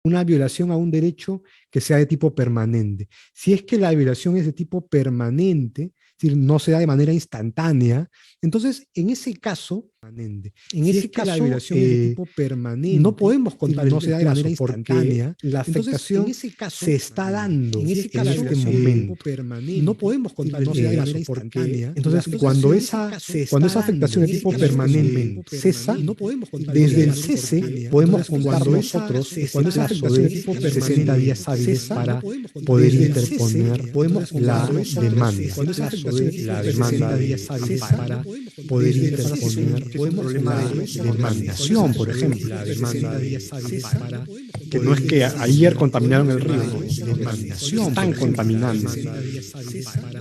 una violación a un derecho que sea de tipo permanente. Si es que la violación es de tipo permanente, es decir, no se da de manera instantánea, entonces en ese caso, Si es que la violación es de tipo no permanente, podemos contar no se da de manera plazo porque instantánea, la entonces en afectación ese caso, se está dando en en ese caso, este la violación es de tipo momento. No permanente, podemos contar no se da de manera porque instantánea. entonces Entonces, cuando en ese esa, caso, se cuando está esa dando afectación en de este tipo permanente permanente cesa, no podemos contar desde el manera cese instantánea. podemos Entonces, contar nosotros cuando esa plazo afectación de de tipo 60 permanente días hábiles cesa, para poder desde el cese interponer podemos la contar nosotros, demanda. cuando esa afectación de tipo La permanente demanda de cesa, para poder desde el cese, interponer que es un problema la de contaminación, por ejemplo. la demanda de cesa, Que no es que ayer contaminaron el río, no, de contaminación, están contaminando. no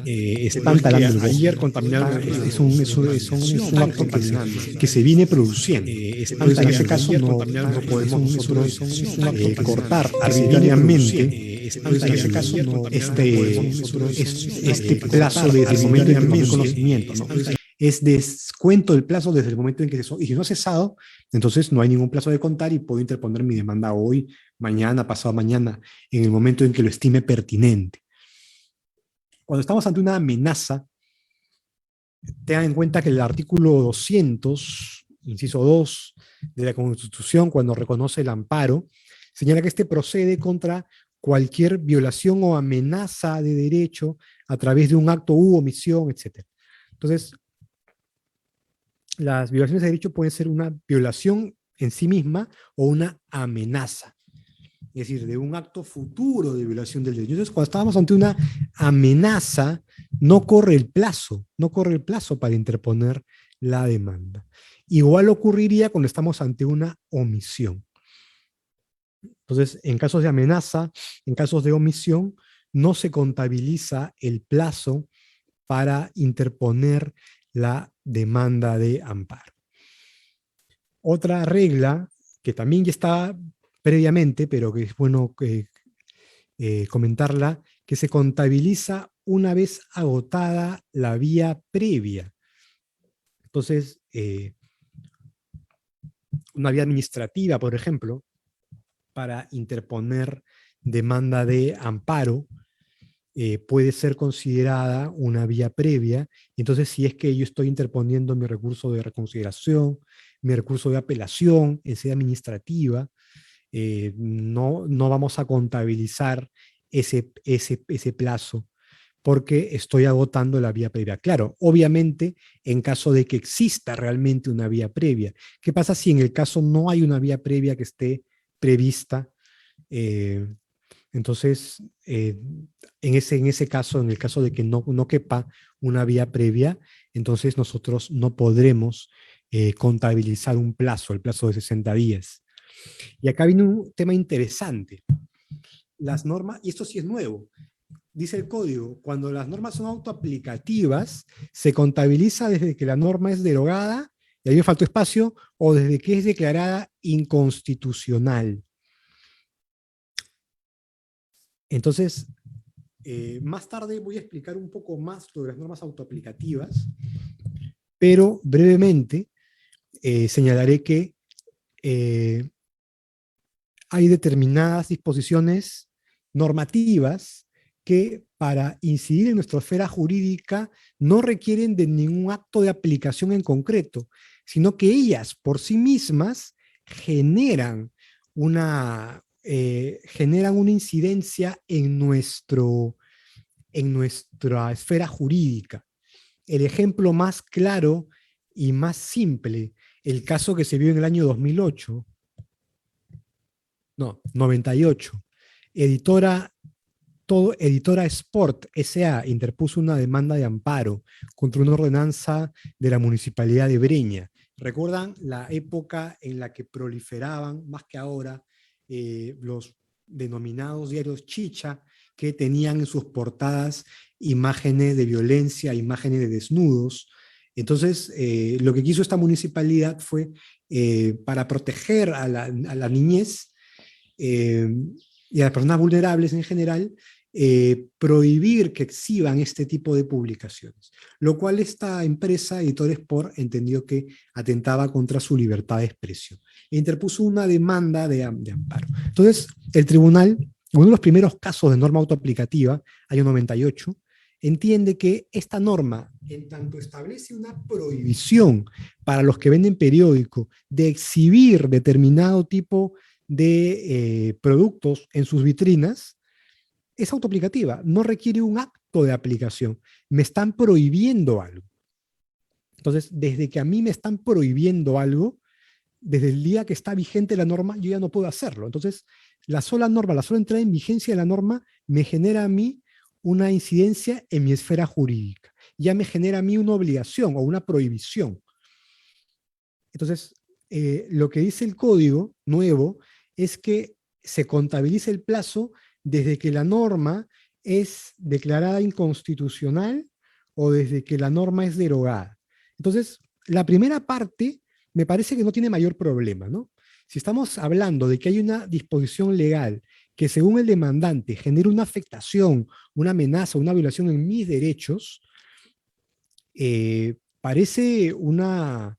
Están es que talando el ayer bosque. contaminaron el río, Es un acto que se viene produciendo. Entonces, en ese caso, no podemos nosotros cortar arbitrariamente este plazo desde el momento en que tomé conocimiento, ¿no? Es descuento el plazo desde el momento en que cesó. Y si no ha cesado, entonces no hay ningún plazo de contar y puedo interponer mi demanda hoy, mañana, pasado mañana, en el momento en que lo estime pertinente. Cuando estamos ante una amenaza, tengan en cuenta que el artículo 200, inciso 2 de la Constitución, cuando reconoce el amparo, señala que este procede contra cualquier violación o amenaza de derecho a través de un acto u omisión, etc. Entonces, las violaciones de derecho pueden ser una violación en sí misma o una amenaza. Es decir, de un acto futuro de violación del derecho. Entonces, cuando estábamos ante una amenaza, no corre el plazo para interponer la demanda. Igual ocurriría cuando estamos ante una omisión. Entonces, en casos de amenaza, en casos de omisión, no se contabiliza el plazo para interponer la demanda de amparo. Otra regla que también ya está previamente, pero que es bueno comentarla, que se contabiliza una vez agotada la vía previa. Entonces, una vía administrativa, por ejemplo, para interponer demanda de amparo, puede ser considerada una vía previa. Entonces, si es que yo estoy interponiendo mi recurso de reconsideración, mi recurso de apelación en sede administrativa, no vamos a contabilizar ese plazo porque estoy agotando la vía previa. Claro, obviamente, en caso de que exista realmente una vía previa. ¿Qué pasa si en el caso no hay una vía previa que esté prevista? Entonces, en ese caso, en el caso de que no quepa una vía previa, entonces nosotros no podremos contabilizar un plazo, el plazo de 60 días. Y acá viene un tema interesante. Las normas, y esto sí es nuevo, dice el código, cuando las normas son autoaplicativas, se contabiliza desde que la norma es derogada, y ahí me faltó espacio, o desde que es declarada inconstitucional. Entonces, más tarde voy a explicar un poco más sobre las normas autoaplicativas, pero brevemente señalaré que hay determinadas disposiciones normativas que para incidir en nuestra esfera jurídica no requieren de ningún acto de aplicación en concreto, sino que ellas por sí mismas generan generan una incidencia en nuestra esfera jurídica. El ejemplo más claro y más simple, el caso que se vio en el año 2008, no, 98. Editora Sport S.A. interpuso una demanda de amparo contra una ordenanza de la Municipalidad de Breña. ¿Recuerdan la época en la que proliferaban, más que ahora, los denominados diarios chicha, que tenían en sus portadas imágenes de violencia, imágenes de desnudos? Entonces, lo que quiso esta municipalidad fue, para proteger a la niñez, y a las personas vulnerables en general, prohibir que exhiban este tipo de publicaciones, lo cual esta empresa, Editores Sport, entendió que atentaba contra su libertad de expresión e interpuso una demanda de amparo. Entonces, el tribunal, uno de los primeros casos de norma autoaplicativa, año 98, entiende que esta norma, en tanto establece una prohibición para los que venden periódico de exhibir determinado tipo de productos en sus vitrinas, es autoaplicativa, no requiere un acto de aplicación. Me están prohibiendo algo. Entonces, desde que a mí me están prohibiendo algo, desde el día que está vigente la norma, yo ya no puedo hacerlo. Entonces, la sola norma, la sola entrada en vigencia de la norma me genera a mí una incidencia en mi esfera jurídica. Ya me genera a mí una obligación o una prohibición. Entonces, lo que dice el código nuevo es que se contabiliza el plazo desde que la norma es declarada inconstitucional o desde que la norma es derogada. Entonces, la primera parte me parece que no tiene mayor problema, ¿no? Si estamos hablando de que hay una disposición legal que según el demandante genera una afectación, una amenaza, una violación en mis derechos, parece una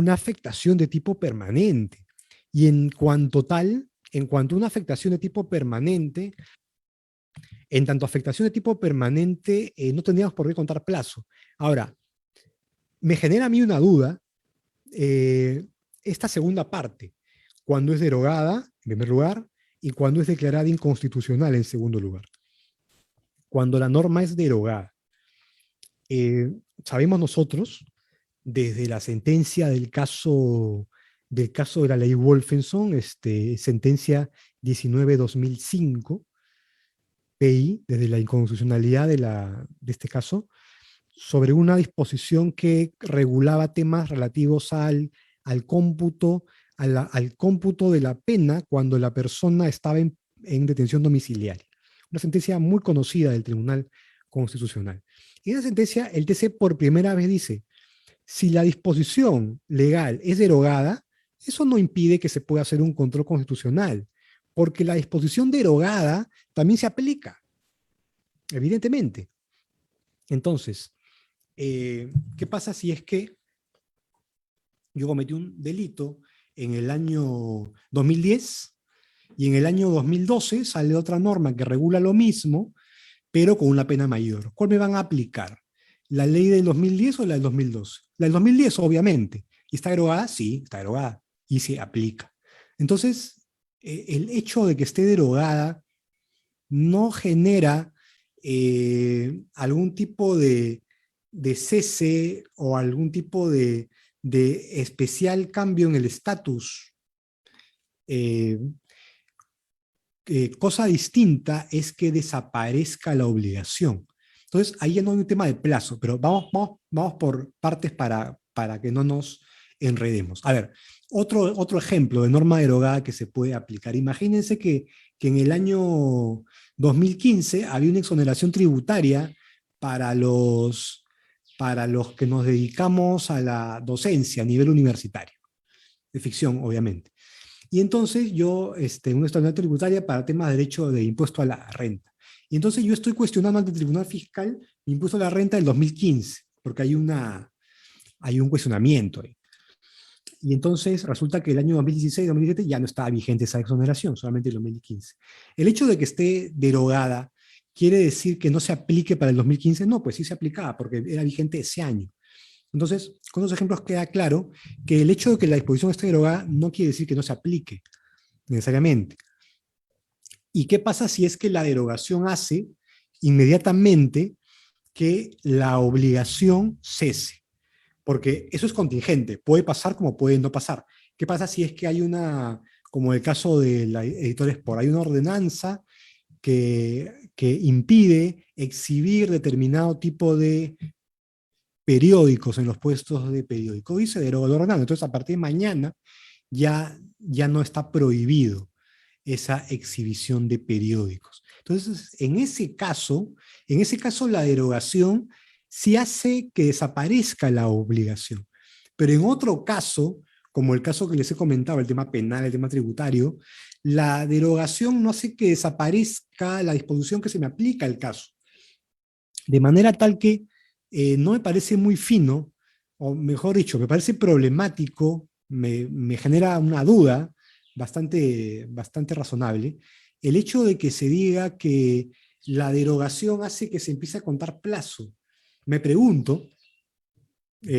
afectación de tipo permanente. Y en cuanto tal, en cuanto a una afectación de tipo permanente, en tanto afectación de tipo permanente, no tendríamos por qué contar plazo. Ahora, me genera a mí una duda, esta segunda parte, cuando es derogada, en primer lugar, y cuando es declarada inconstitucional, en segundo lugar. Cuando la norma es derogada, sabemos nosotros, desde la sentencia del caso de la ley Wolfenson, sentencia 19-2005, PI, desde la inconstitucionalidad de este caso, sobre una disposición que regulaba temas relativos al cómputo, al cómputo de la pena cuando la persona estaba en detención domiciliaria. Una sentencia muy conocida del Tribunal Constitucional. Y en la sentencia, el TC por primera vez dice, si la disposición legal es derogada, eso no impide que se pueda hacer un control constitucional, porque la disposición derogada también se aplica, evidentemente. Entonces, ¿qué pasa si es que yo cometí un delito en el año 2010 y en el año 2012 sale otra norma que regula lo mismo, pero con una pena mayor? ¿Cuál me van a aplicar? ¿La ley del 2010 o la del 2012? La del 2010, obviamente. ¿Y está derogada? Sí, está derogada. Y se aplica. Entonces, el hecho de que esté derogada no genera algún tipo de cese o algún tipo de especial cambio en el estatus. Cosa distinta es que desaparezca la obligación. Entonces, ahí ya no hay un tema de plazo, pero vamos por partes para que no nos enredemos. A ver, otro ejemplo de norma derogada que se puede aplicar. Imagínense que en el año 2015 había una exoneración tributaria para los que nos dedicamos a la docencia a nivel universitario, de ficción, obviamente. Y entonces yo, una exoneración tributaria para temas de derecho de impuesto a la renta. Y entonces yo estoy cuestionando ante el Tribunal Fiscal mi impuesto a la renta del 2015, porque hay un cuestionamiento ahí. Y entonces resulta que el año 2016-2017 ya no estaba vigente esa exoneración, solamente el 2015. El hecho de que esté derogada, ¿quiere decir que no se aplique para el 2015? No, pues sí se aplicaba, porque era vigente ese año. Entonces, con los ejemplos queda claro que el hecho de que la disposición esté derogada no quiere decir que no se aplique, necesariamente. ¿Y qué pasa si es que la derogación hace inmediatamente que la obligación cese? Porque eso es contingente, puede pasar como puede no pasar. ¿Qué pasa si es que hay como el caso de la Editores Sport, hay una ordenanza que impide exhibir determinado tipo de periódicos en los puestos de periódico y se deroga la ordenanza? Entonces, a partir de mañana ya no está prohibido esa exhibición de periódicos. Entonces, en ese caso la derogación sí hace que desaparezca la obligación. Pero en otro caso, como el caso que les he comentado, el tema penal, el tema tributario, la derogación no hace que desaparezca la disposición que se me aplica al caso. De manera tal que no me parece muy fino, o mejor dicho, me parece problemático, me genera una duda bastante razonable, el hecho de que se diga que la derogación hace que se empiece a contar plazo. Me pregunto,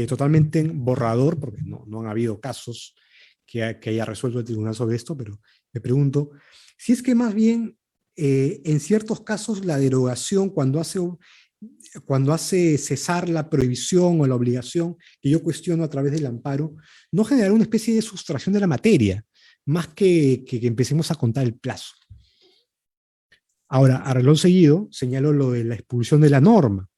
totalmente en borrador, porque no han habido casos que haya resuelto el tribunal sobre esto, pero me pregunto, si es que más bien en ciertos casos la derogación cuando hace cesar la prohibición o la obligación que yo cuestiono a través del amparo, no generará una especie de sustracción de la materia, más que empecemos a contar el plazo. Ahora, a renglón seguido, señalo lo de la expulsión de la norma.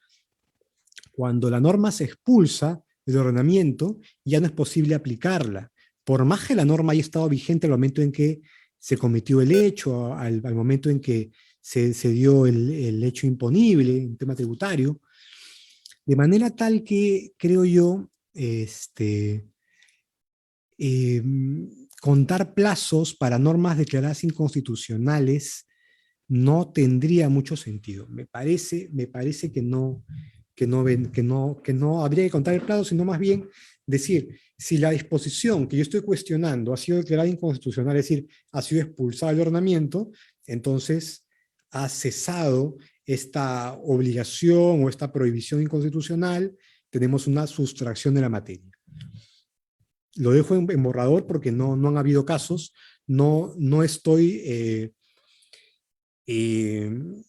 Cuando la norma se expulsa del ordenamiento, ya no es posible aplicarla. Por más que la norma haya estado vigente al momento en que se cometió el hecho, al momento en que se dio el hecho imponible en tema tributario, de manera tal que, creo yo, contar plazos para normas declaradas inconstitucionales no tendría mucho sentido. Me parece que no habría que contar el plazo, sino más bien decir, si la disposición que yo estoy cuestionando ha sido declarada inconstitucional, es decir, ha sido expulsada del ordenamiento, entonces ha cesado esta obligación o esta prohibición inconstitucional, tenemos una sustracción de la materia. Lo dejo en borrador porque no han habido casos, no estoy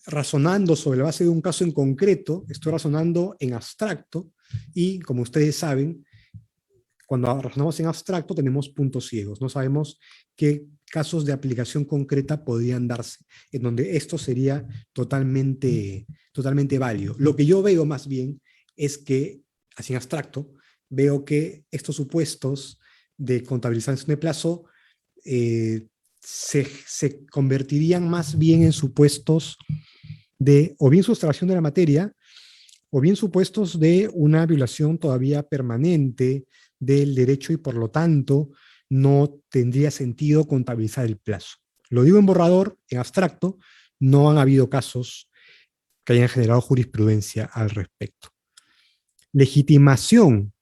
razonando sobre la base de un caso en concreto, estoy razonando en abstracto y, como ustedes saben, cuando razonamos en abstracto tenemos puntos ciegos, no sabemos qué casos de aplicación concreta podrían darse, en donde esto sería totalmente válido. Lo que yo veo más bien es que, así en abstracto, veo que estos supuestos de contabilización de plazo se convertirían más bien en supuestos de o bien sustracción de la materia, o bien supuestos de una violación todavía permanente del derecho y por lo tanto no tendría sentido contabilizar el plazo. Lo digo en borrador, en abstracto, no han habido casos que hayan generado jurisprudencia al respecto. Legitimación,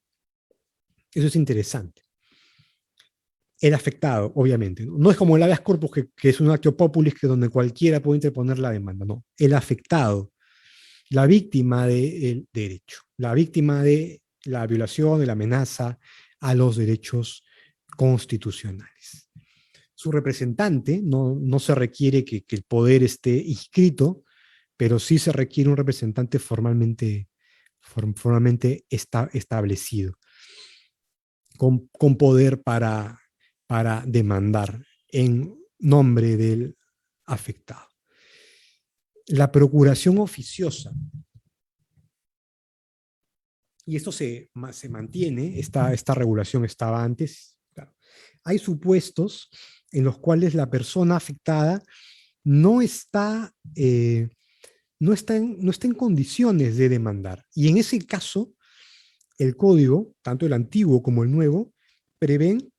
eso es interesante. El afectado, obviamente. No es como el habeas corpus, que es un acto populis que donde cualquiera puede interponer la demanda. No, el afectado, la víctima del derecho, la víctima de la violación, de la amenaza a los derechos constitucionales. Su representante, no se requiere que el poder esté inscrito, pero sí se requiere un representante formalmente establecido, con poder para demandar en nombre del afectado. La procuración oficiosa. Y esto se mantiene, esta regulación estaba antes. Claro. Hay supuestos en los cuales la persona afectada no está en condiciones de demandar. Y en ese caso, el código, tanto el antiguo como el nuevo, prevén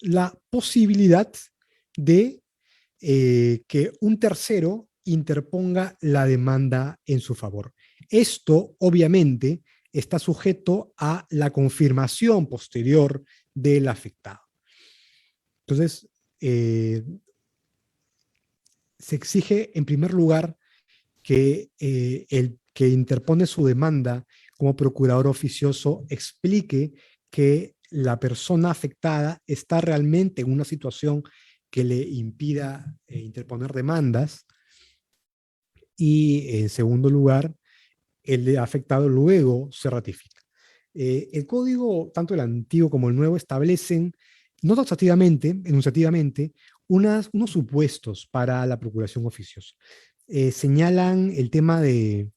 la posibilidad de que un tercero interponga la demanda en su favor. Esto, obviamente, está sujeto a la confirmación posterior del afectado. Entonces, se exige, en primer lugar, que el que interpone su demanda como procurador oficioso explique que la persona afectada está realmente en una situación que le impida interponer demandas, y en segundo lugar, el afectado luego se ratifica. El código, tanto el antiguo como el nuevo, establecen, no taxativamente, enunciativamente, unos supuestos para la procuración oficiosa. Señalan el tema de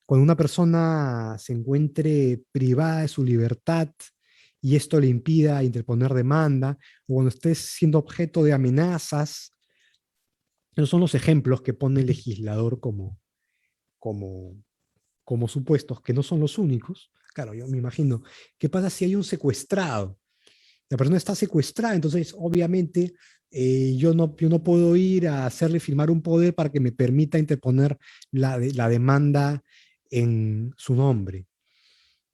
cuando una persona se encuentre privada de su libertad y esto le impida interponer demanda, o cuando esté siendo objeto de amenazas. Esos son los ejemplos que pone el legislador como supuestos, que no son los únicos. Claro, yo me imagino, ¿qué pasa si hay un secuestrado? la persona está secuestrada, entonces obviamente yo no puedo ir a hacerle firmar un poder para que me permita interponer la demanda en su nombre.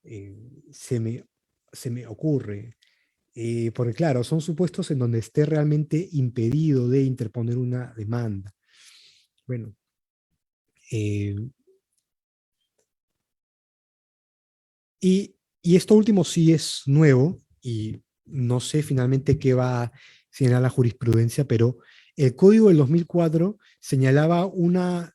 Eh, se me, se me ocurre. Porque claro, son supuestos en donde esté realmente impedido de interponer una demanda. Bueno, eh, y esto último sí es nuevo y no sé finalmente qué va a señalar la jurisprudencia, pero el Código del 2004 señalaba una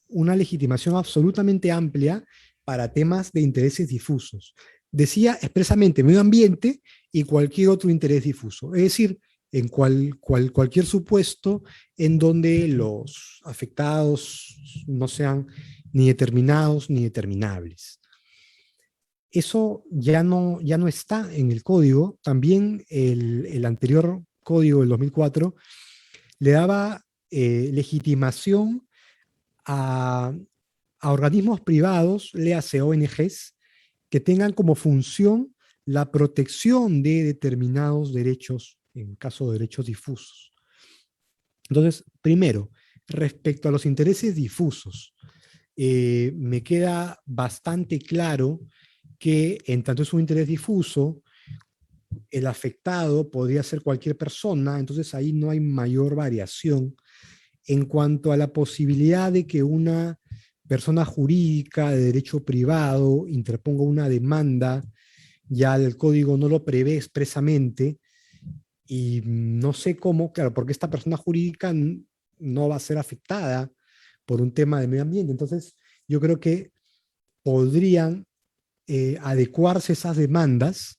legitimación absolutamente amplia para temas de intereses difusos. Decía expresamente medio ambiente y cualquier otro interés difuso. Es decir, en cualquier supuesto en donde los afectados no sean ni determinados ni determinables. Eso ya no está en el código. También el anterior código del 2004 le daba legitimación a, a organismos privados, léase ONGs, que tengan como función la protección de determinados derechos, en caso de derechos difusos. Entonces, primero, respecto a los intereses difusos, me queda bastante claro que en tanto es un interés difuso, el afectado podría ser cualquier persona, entonces ahí no hay mayor variación en cuanto a la posibilidad de que una persona jurídica de derecho privado interponga una demanda. Ya el código no lo prevé expresamente y no sé cómo, claro, porque esta persona jurídica no va a ser afectada por un tema de medio ambiente. Entonces, yo creo que podrían adecuarse esas demandas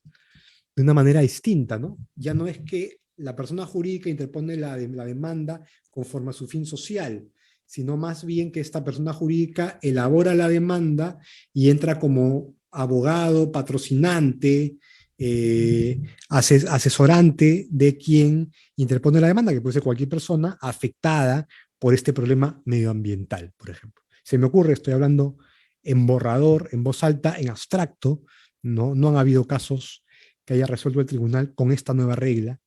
de una manera distinta, ¿no? Ya no es que la persona jurídica interpone la demanda conforme a su fin social, sino más bien que esta persona jurídica elabora la demanda y entra como abogado, patrocinante, asesorante de quien interpone la demanda, que puede ser cualquier persona afectada por este problema medioambiental, por ejemplo. Se me ocurre, estoy hablando en borrador, en voz alta, en abstracto, no han habido casos que haya resuelto el tribunal con esta nueva regla,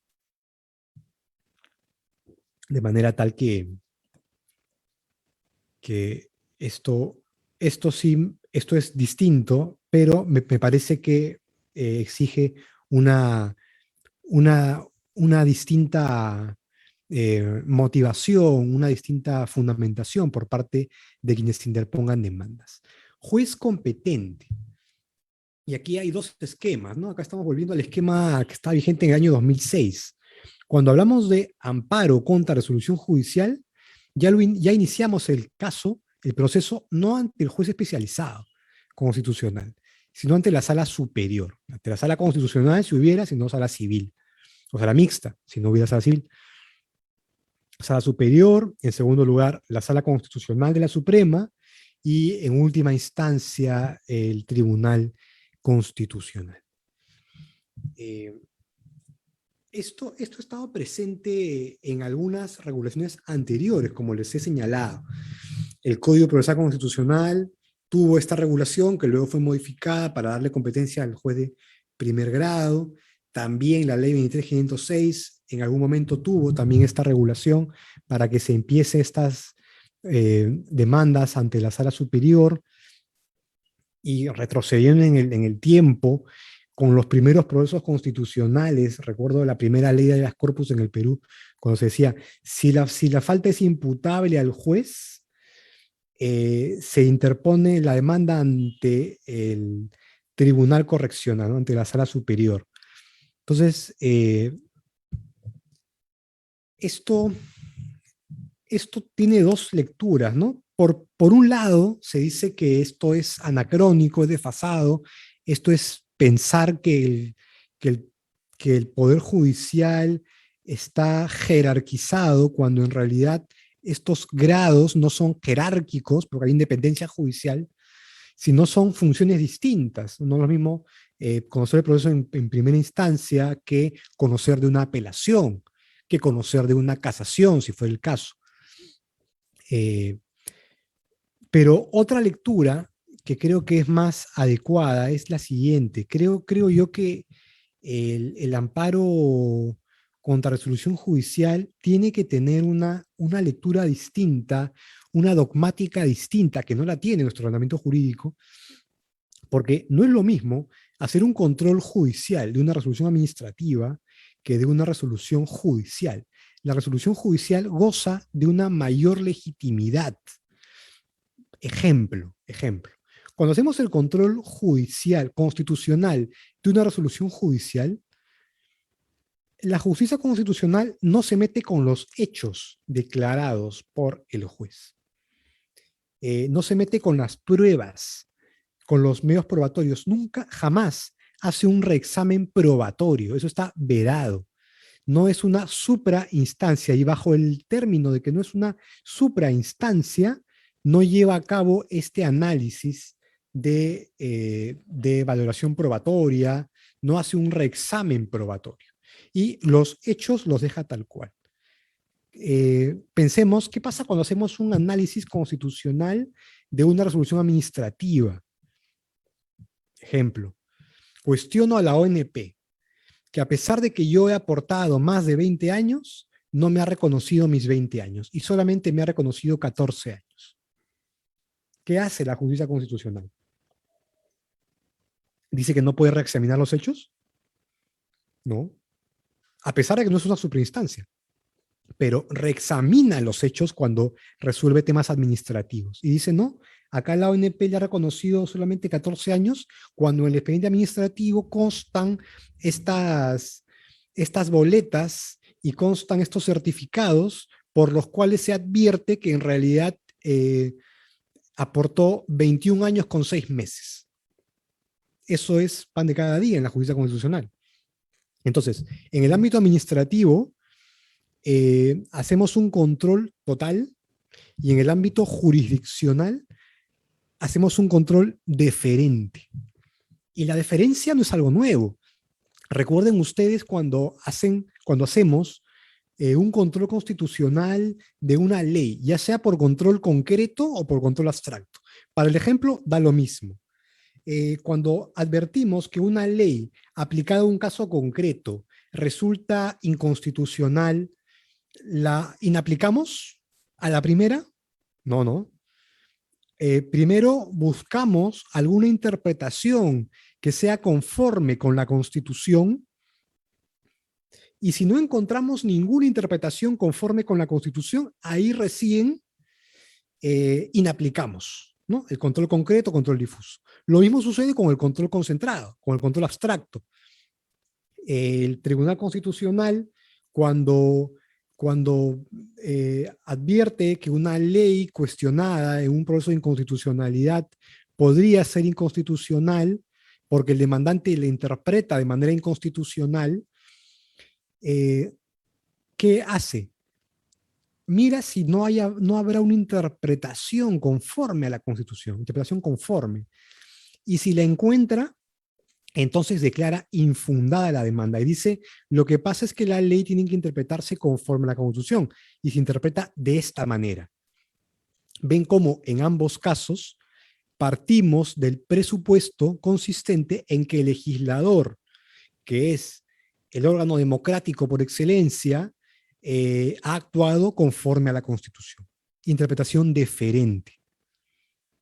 de manera tal que esto sí, esto es distinto, pero me parece que exige una, una, una distinta motivación, una distinta fundamentación por parte de quienes interpongan demandas. Juez competente. Y aquí hay dos esquemas, ¿no? Acá estamos volviendo al esquema que está vigente en el año 2006. Cuando hablamos de amparo contra resolución judicial, ya iniciamos el caso, el proceso, no ante el juez especializado constitucional, sino ante la sala superior. Ante la sala constitucional, si hubiera, si no, sala civil. O sala mixta, si no hubiera sala civil. Sala superior, en segundo lugar, la sala constitucional de la Suprema, y en última instancia, el Tribunal Constitucional. Eh, esto ha estado presente en algunas regulaciones anteriores, como les he señalado. El Código Procesal Constitucional tuvo esta regulación que luego fue modificada para darle competencia al juez de primer grado. También la ley 23.506 en algún momento tuvo también esta regulación para que se empiece estas demandas ante la sala superior, y retrocediendo en el tiempo con los primeros procesos constitucionales. Recuerdo la primera ley de las corpus en el Perú, cuando se decía, si la falta es imputable al juez, se interpone la demanda ante el tribunal correccional, ¿no? Ante la sala superior. Entonces, esto tiene dos lecturas, ¿no? Por un lado, se dice que esto es anacrónico, es desfasado, esto es pensar que el, que el Poder Judicial está jerarquizado, cuando en realidad estos grados no son jerárquicos, porque hay independencia judicial, sino son funciones distintas. No es lo mismo conocer el proceso en primera instancia que conocer de una apelación, que conocer de una casación, si fuera el caso. Pero otra lectura que creo que es más adecuada es la siguiente. Creo yo que el amparo contra resolución judicial tiene que tener una lectura distinta, una dogmática distinta, que no la tiene nuestro ordenamiento jurídico, porque no es lo mismo hacer un control judicial de una resolución administrativa que de una resolución judicial. La resolución judicial goza de una mayor legitimidad. Ejemplo. Cuando hacemos el control judicial, constitucional, de una resolución judicial, la justicia constitucional no se mete con los hechos declarados por el juez. No se mete con las pruebas, con los medios probatorios. Nunca, jamás hace un reexamen probatorio. Eso está vedado. No es una suprainstancia, y bajo el término de que no es una suprainstancia, no lleva a cabo este análisis de valoración probatoria, no hace un reexamen probatorio. Y los hechos los deja tal cual. Pensemos, ¿qué pasa cuando hacemos un análisis constitucional de una resolución administrativa? Ejemplo, cuestiono a la ONP, que a pesar de que yo he aportado más de 20 años, no me ha reconocido mis 20 años y solamente me ha reconocido 14 años. ¿Qué hace la justicia constitucional? ¿Dice que no puede reexaminar los hechos? No. A pesar de que no es una superinstancia, pero reexamina los hechos cuando resuelve temas administrativos. Y dice, no, acá la ONP le ha reconocido solamente 14 años, cuando en el expediente administrativo constan estas boletas y constan estos certificados por los cuales se advierte que en realidad aportó 21 años con 6 meses. Eso es pan de cada día en la justicia constitucional. Entonces, en el ámbito administrativo, hacemos un control total, y en el ámbito jurisdiccional hacemos un control deferente. Y la deferencia no es algo nuevo. Recuerden ustedes cuando hacemos un control constitucional de una ley, ya sea por control concreto o por control abstracto. Para el ejemplo, da lo mismo. Cuando advertimos que una ley aplicada a un caso concreto resulta inconstitucional, ¿la inaplicamos a la primera? No. Primero buscamos alguna interpretación que sea conforme con la Constitución, y si no encontramos ninguna interpretación conforme con la Constitución, ahí recién inaplicamos, ¿no? El control concreto, control difuso. Lo mismo sucede con el control concentrado, con el control abstracto. El Tribunal Constitucional, cuando advierte que una ley cuestionada en un proceso de inconstitucionalidad podría ser inconstitucional porque el demandante la interpreta de manera inconstitucional, ¿qué hace? Mira si no habrá una interpretación conforme a la Constitución, interpretación conforme. Y si la encuentra, entonces declara infundada la demanda y dice, lo que pasa es que la ley tiene que interpretarse conforme a la Constitución y se interpreta de esta manera. Ven cómo en ambos casos partimos del presupuesto consistente en que el legislador, que es el órgano democrático por excelencia, ha actuado conforme a la Constitución. Interpretación deferente,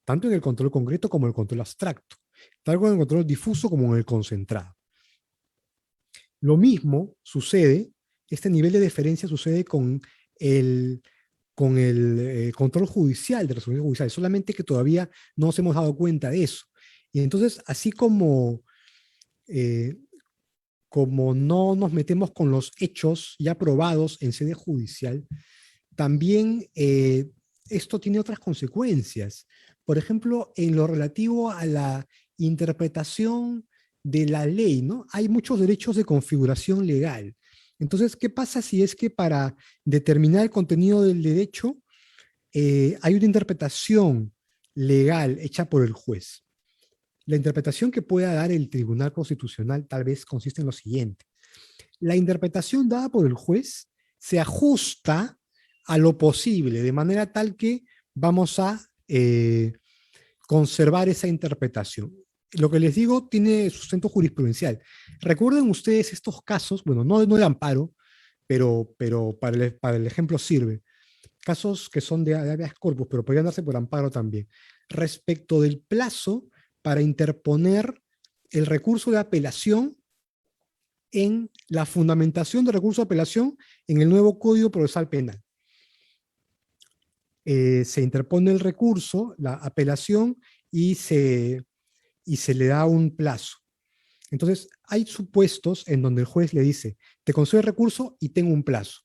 tanto en el control concreto como en el control abstracto, tanto en el control difuso como en el concentrado. Lo mismo sucede, este nivel de deferencia sucede con el control judicial, de resolución judicial, solamente que todavía no nos hemos dado cuenta de eso. Y entonces, así como no nos metemos con los hechos ya probados en sede judicial, también esto tiene otras consecuencias. Por ejemplo, en lo relativo a la interpretación de la ley, ¿no? Hay muchos derechos de configuración legal. Entonces, ¿qué pasa si es que para determinar el contenido del derecho hay una interpretación legal hecha por el juez? La interpretación que pueda dar el Tribunal Constitucional tal vez consiste en lo siguiente. La interpretación dada por el juez se ajusta a lo posible, de manera tal que vamos a conservar esa interpretación. lo que les digo tiene sustento jurisprudencial. Recuerden ustedes estos casos, bueno, no de amparo, pero para el ejemplo sirve. Casos que son de habeas corpus, pero podrían darse por amparo también. Respecto del plazo para interponer el recurso de apelación en la fundamentación del recurso de apelación en el nuevo Código Procesal Penal. Se interpone el recurso, la apelación, y se le da un plazo. Entonces, hay supuestos en donde el juez le dice, te concedo el recurso y tengo un plazo.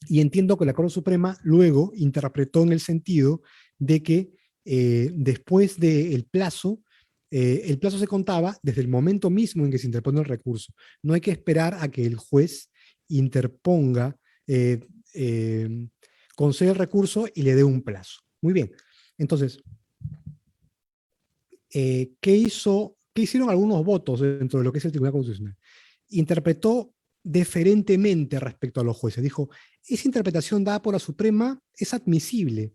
Y entiendo que la Corte Suprema luego interpretó en el sentido de que después del plazo, el plazo se contaba desde el momento mismo en que se interpone el recurso. No hay que esperar a que el juez interponga, concede el recurso y le dé un plazo. Muy bien. Entonces, ¿qué hicieron algunos votos dentro de lo que es el Tribunal Constitucional? Interpretó deferentemente respecto a los jueces. Dijo, esa interpretación dada por la Suprema es admisible,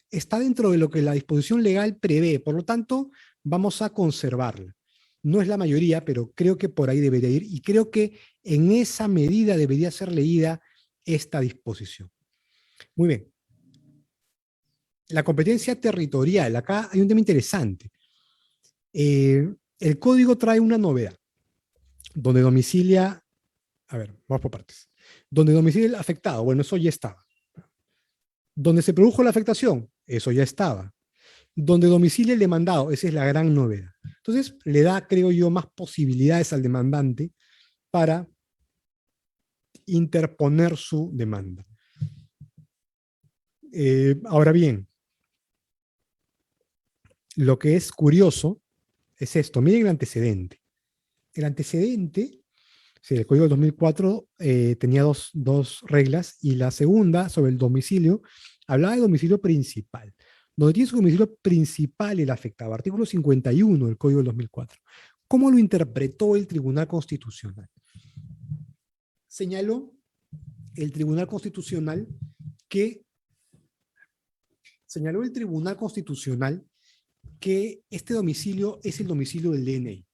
está dentro de lo que la disposición legal prevé, por lo tanto, vamos a conservarla. No es la mayoría, pero creo que por ahí debería ir, y creo que en esa medida debería ser leída esta disposición. Muy bien. La competencia territorial. Acá hay un tema interesante. El código trae una novedad, donde domicilia, a ver, vamos por partes. Donde domicilia el afectado, bueno, eso ya estaba. Donde se produjo la afectación, eso ya estaba. Donde domicilia el demandado, esa es la gran novedad. Entonces, le da, creo yo, más posibilidades al demandante para interponer su demanda. Ahora bien, lo que es curioso es esto. Miren el antecedente. El antecedente, sí, el Código del 2004 tenía dos reglas, y la segunda, sobre el domicilio, hablaba de domicilio principal. Donde tiene su domicilio principal el afectado, artículo 51 del Código del 2004. ¿Cómo lo interpretó el Tribunal Constitucional? Señaló el Tribunal Constitucional que este domicilio es el domicilio del DNI,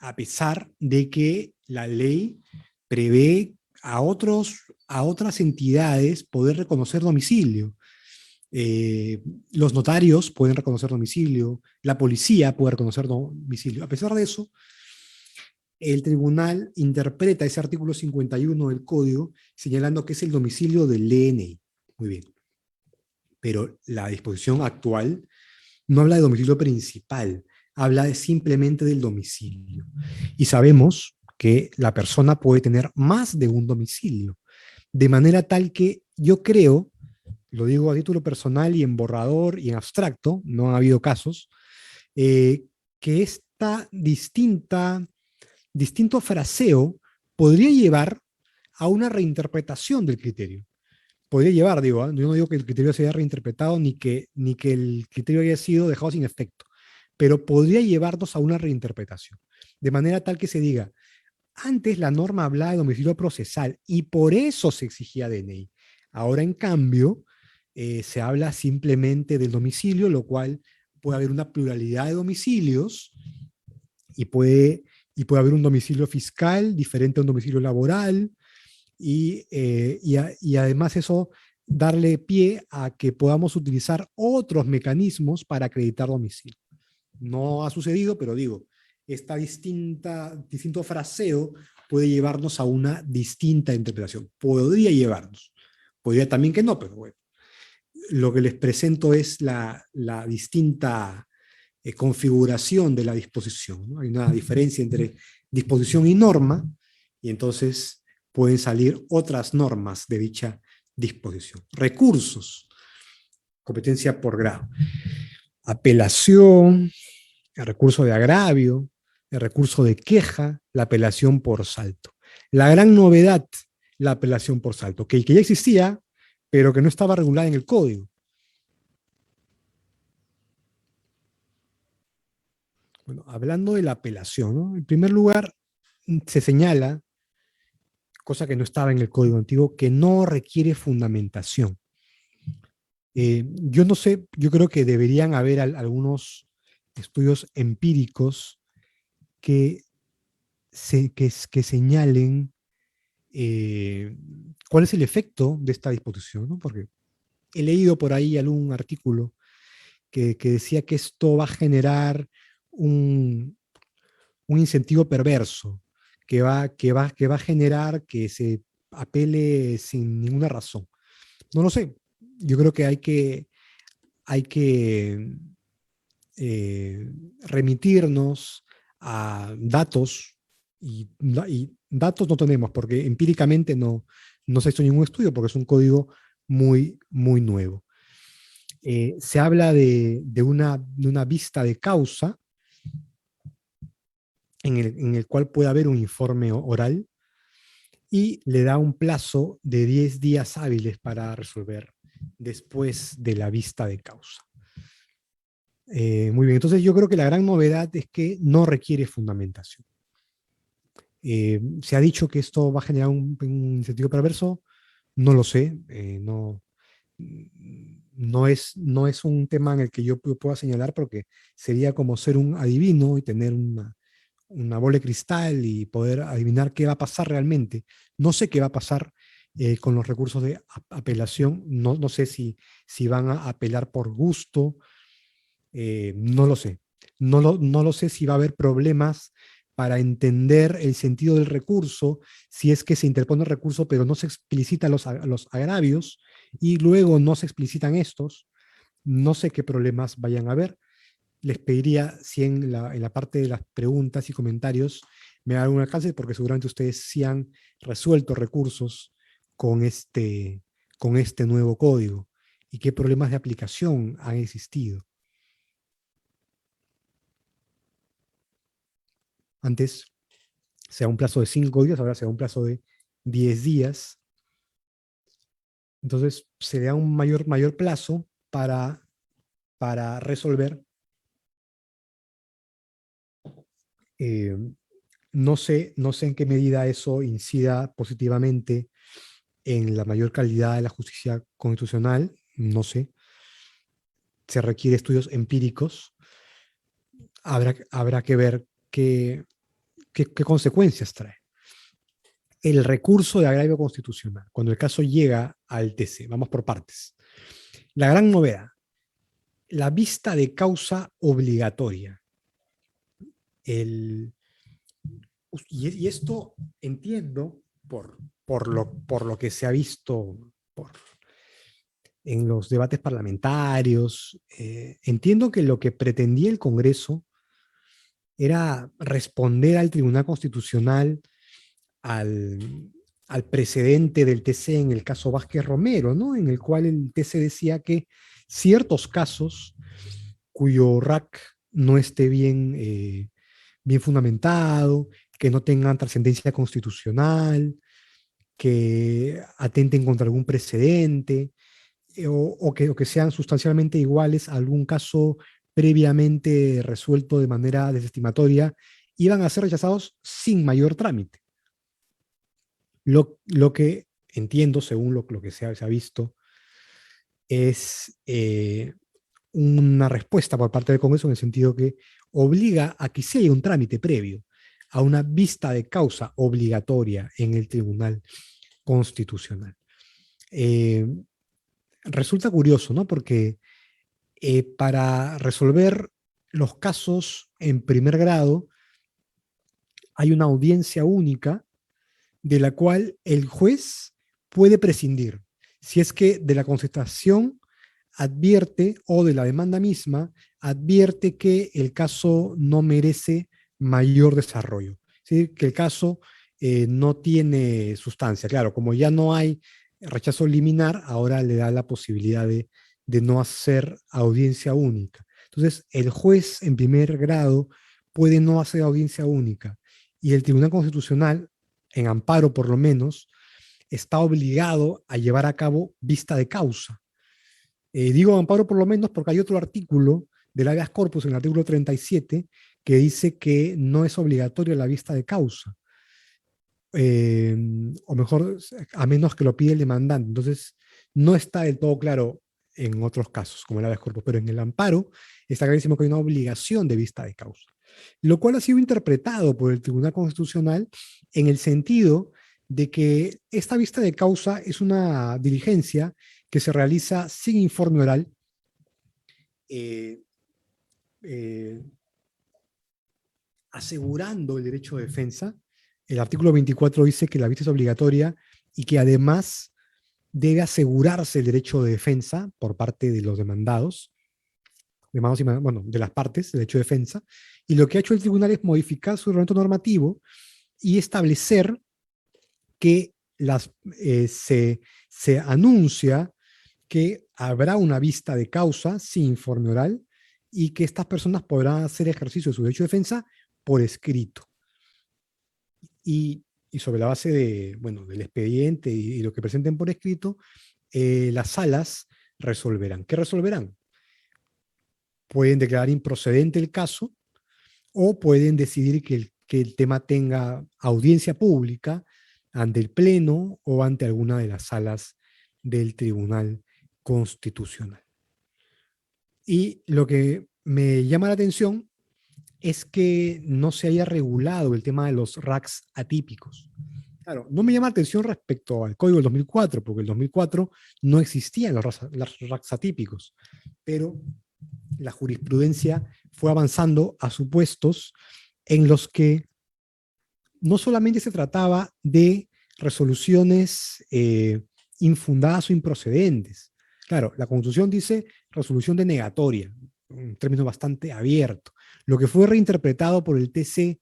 a pesar de que la ley prevé a otras entidades poder reconocer domicilio. Los notarios pueden reconocer domicilio, la policía puede reconocer domicilio. A pesar de eso, el tribunal interpreta ese artículo 51 del Código señalando que es el domicilio del DNI. Muy bien. Pero la disposición actual no habla de domicilio principal, habla simplemente del domicilio. Y sabemos que la persona puede tener más de un domicilio, de manera tal que yo creo, lo digo a título personal y en borrador y en abstracto, no ha habido casos, que esta distinto fraseo podría llevar a una reinterpretación del criterio. Podría llevar, digo, yo no digo que el criterio se haya reinterpretado ni que el criterio haya sido dejado sin efecto, pero podría llevarnos a una reinterpretación, de manera tal que se diga, antes la norma hablaba de domicilio procesal y por eso se exigía DNI. Ahora, en cambio, se habla simplemente del domicilio, lo cual puede haber una pluralidad de domicilios y puede haber un domicilio fiscal diferente a un domicilio laboral, y además eso darle pie a que podamos utilizar otros mecanismos para acreditar domicilio. No ha sucedido, pero digo, distinto fraseo puede llevarnos a una distinta interpretación. Podría llevarnos. Podría también que no, pero bueno. Lo que les presento es la distinta configuración de la disposición, ¿no? Hay una diferencia entre disposición y norma, y entonces pueden salir otras normas de dicha disposición. Recursos. Competencia por grado. Apelación, el recurso de agravio, el recurso de queja, la apelación por salto. La gran novedad, la apelación por salto, que ya existía, pero que no estaba regulada en el código. Bueno, hablando de la apelación, ¿no? En primer lugar, se señala, cosa que no estaba en el código antiguo, que no requiere fundamentación. Yo no sé, yo creo que deberían haber algunos estudios empíricos que, que señalen cuál es el efecto de esta disposición, ¿no? Porque he leído por ahí algún artículo que decía que esto va a generar un incentivo perverso, que va a generar que se apele sin ninguna razón. No lo sé. Yo creo que hay que remitirnos a datos y datos no tenemos porque empíricamente no se ha hecho ningún estudio porque es un código muy, muy nuevo. Se habla de una vista de causa en el cual puede haber un informe oral y le da un plazo de 10 días hábiles para resolver después de la vista de causa. Muy bien, entonces yo creo que la gran novedad es que no requiere fundamentación. Se ha dicho que esto va a generar un incentivo perverso, no lo sé, no es un tema en el que yo pueda señalar porque sería como ser un adivino y tener una bola de cristal y poder adivinar qué va a pasar realmente. No sé qué va a pasar con los recursos de apelación, no sé si van a apelar por gusto, no lo sé. No lo sé si va a haber problemas para entender el sentido del recurso, si es que se interpone el recurso, pero no se explicitan los agravios y luego no se explicitan estos. No sé qué problemas vayan a haber. Les pediría si en la parte de las preguntas y comentarios me hagan un alcance, porque seguramente ustedes sí han resuelto recursos con este nuevo código y qué problemas de aplicación han existido. Antes sea un plazo de 5 días, ahora sea un plazo de 10 días. Entonces se da un mayor plazo para resolver. Eh, no sé en qué medida eso incida positivamente en la mayor calidad de la justicia constitucional, no sé. Se requiere estudios empíricos. Habrá que ver qué consecuencias trae. El recurso de agravio constitucional, cuando el caso llega al TC, vamos por partes. La gran novedad, la vista de causa obligatoria. Y esto entiendo por lo que se ha visto en los debates parlamentarios. Entiendo que lo que pretendía el Congreso era responder al Tribunal Constitucional al precedente del TC en el caso Vázquez Romero, ¿no? En el cual el TC decía que ciertos casos cuyo RAC no esté bien fundamentado, que no tengan trascendencia constitucional, que atenten contra algún precedente, o que sean sustancialmente iguales a algún caso previamente resuelto de manera desestimatoria, iban a ser rechazados sin mayor trámite. Lo que entiendo, según lo que se ha visto, es una respuesta por parte del Congreso en el sentido que obliga a que se haya un trámite previo a una vista de causa obligatoria en el Tribunal Constitucional. Resulta curioso, ¿no? Porque para resolver los casos en primer grado hay una audiencia única de la cual el juez puede prescindir si es que de la contestación advierte o de la demanda misma advierte que el caso no merece mayor desarrollo, ¿sí? Que el caso no tiene sustancia. Claro, como ya no hay rechazo liminar, ahora le da la posibilidad de no hacer audiencia única. Entonces, el juez en primer grado puede no hacer audiencia única y el Tribunal Constitucional, en amparo por lo menos, está obligado a llevar a cabo vista de causa. Digo amparo por lo menos porque hay otro artículo del habeas corpus, en el artículo 37, que dice que no es obligatoria la vista de causa. O mejor, a menos que lo pide el demandante. Entonces, no está del todo claro en otros casos, como el habeas corpus, pero en el amparo está clarísimo que hay una obligación de vista de causa, lo cual ha sido interpretado por el Tribunal Constitucional en el sentido de que esta vista de causa es una diligencia que se realiza sin informe oral, asegurando el derecho de defensa. El artículo 24 dice que la vista es obligatoria y que además debe asegurarse el derecho de defensa por parte de los demandados y, bueno, de las partes, el derecho de defensa. Y lo que ha hecho el tribunal es modificar su reglamento normativo y establecer que se anuncia que habrá una vista de causa sin informe oral y que estas personas podrán hacer ejercicio de su derecho de defensa por escrito. Y sobre la base del expediente y lo que presenten por escrito, las salas resolverán. ¿Qué resolverán? Pueden declarar improcedente el caso o pueden decidir que el tema tenga audiencia pública ante el Pleno o ante alguna de las salas del Tribunal Constitucional. Y lo que me llama la atención es que no se haya regulado el tema de los RACs atípicos. Claro, no me llama la atención respecto al Código del 2004, porque en el 2004 no existían los RACs atípicos, pero la jurisprudencia fue avanzando a supuestos en los que no solamente se trataba de resoluciones infundadas o improcedentes. Claro, la Constitución dice resolución denegatoria, un término bastante abierto. Lo que fue reinterpretado por el TC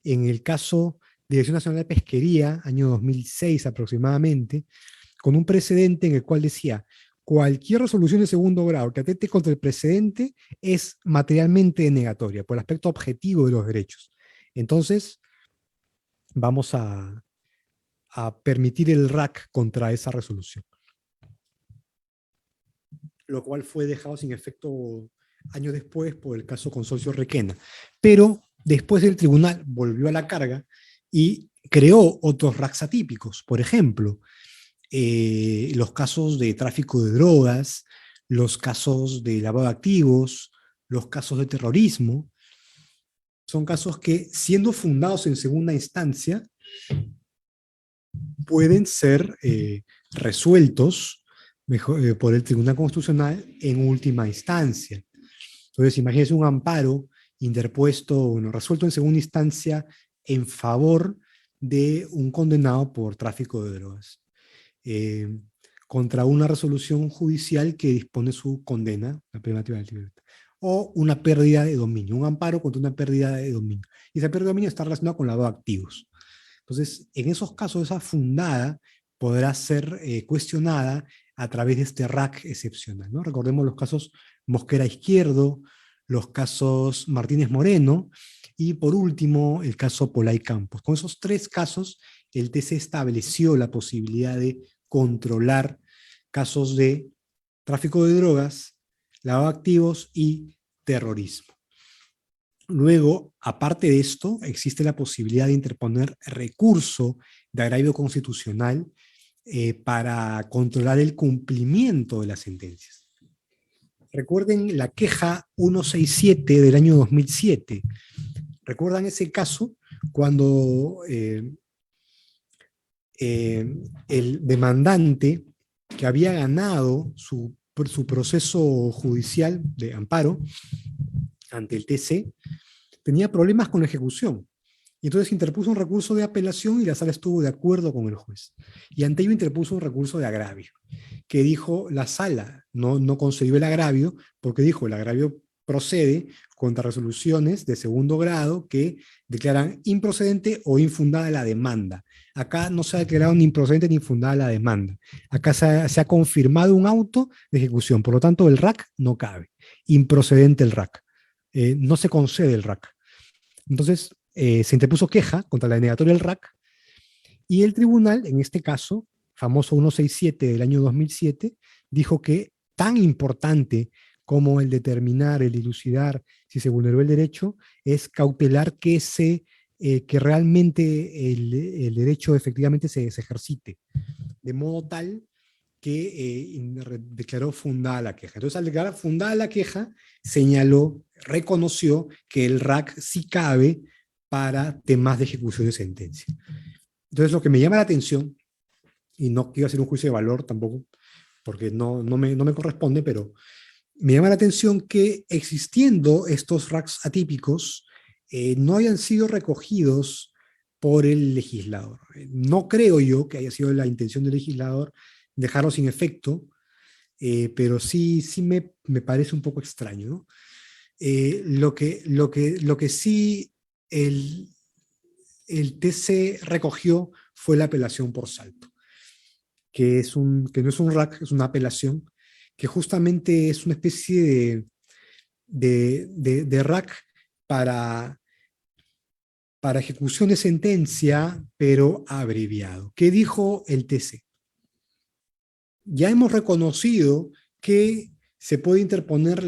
en el caso de Dirección Nacional de Pesquería, año 2006 aproximadamente, con un precedente en el cual decía: cualquier resolución de segundo grado que atente contra el precedente es materialmente denegatoria por el aspecto objetivo de los derechos. Entonces, vamos a permitir el RAC contra esa resolución. Lo cual fue dejado sin efecto años después por el caso Consorcio Requena. Pero después el tribunal volvió a la carga y creó otros RACs atípicos. Por ejemplo, los casos de tráfico de drogas, los casos de lavado de activos, los casos de terrorismo. Son casos que, siendo fundados en segunda instancia, pueden ser resueltos por el Tribunal Constitucional en última instancia. Entonces, imagínense un amparo interpuesto, resuelto en segunda instancia en favor de un condenado por tráfico de drogas, contra una resolución judicial que dispone su condena, la privativa de libertad, o una pérdida de dominio, un amparo contra una pérdida de dominio. Y esa pérdida de dominio está relacionada con lavado de activos. Entonces, en esos casos, esa fundada podrá ser cuestionada a través de este RAC excepcional, ¿no? Recordemos los casos Mosquera Izquierdo, los casos Martínez Moreno, y por último, el caso Polay Campos. Con esos tres casos, el TC estableció la posibilidad de controlar casos de tráfico de drogas, lavado de activos y terrorismo. Luego, aparte de esto, existe la posibilidad de interponer recurso de agravio constitucional para controlar el cumplimiento de las sentencias. Recuerden la queja 167 del año 2007. ¿Recuerdan ese caso cuando el demandante que había ganado su proceso judicial de amparo ante el TC tenía problemas con la ejecución? Y entonces interpuso un recurso de apelación y la sala estuvo de acuerdo con el juez. Y ante ello interpuso un recurso de agravio, que dijo la sala no concedió el agravio, porque dijo el agravio procede contra resoluciones de segundo grado que declaran improcedente o infundada la demanda. Acá no se ha declarado ni improcedente ni infundada la demanda. Acá se ha confirmado un auto de ejecución, por lo tanto el RAC no cabe. Improcedente el RAC. No se concede el RAC. Entonces, se interpuso queja contra la denegatoria del RAC y el tribunal, en este caso, famoso 167 del año 2007, dijo que tan importante como el determinar, el dilucidar si se vulneró el derecho, es cautelar que realmente el derecho efectivamente se ejercite, de modo tal que declaró fundada la queja. Entonces, al declarar fundada la queja, señaló, reconoció que el RAC sí cabe para temas de ejecución de sentencia. Entonces, lo que me llama la atención, y no quiero hacer un juicio de valor tampoco, porque no me corresponde, pero me llama la atención que existiendo estos RACs atípicos, no hayan sido recogidos por el legislador. No creo yo que haya sido la intención del legislador dejarlo sin efecto, pero sí me parece un poco extraño, ¿no? Lo que sí el TC recogió fue la apelación por salto, que no es un RAC, es una apelación, que justamente es una especie de RAC para, para ejecución de sentencia, pero abreviado. ¿Qué dijo el TC? Ya hemos reconocido que se puede interponer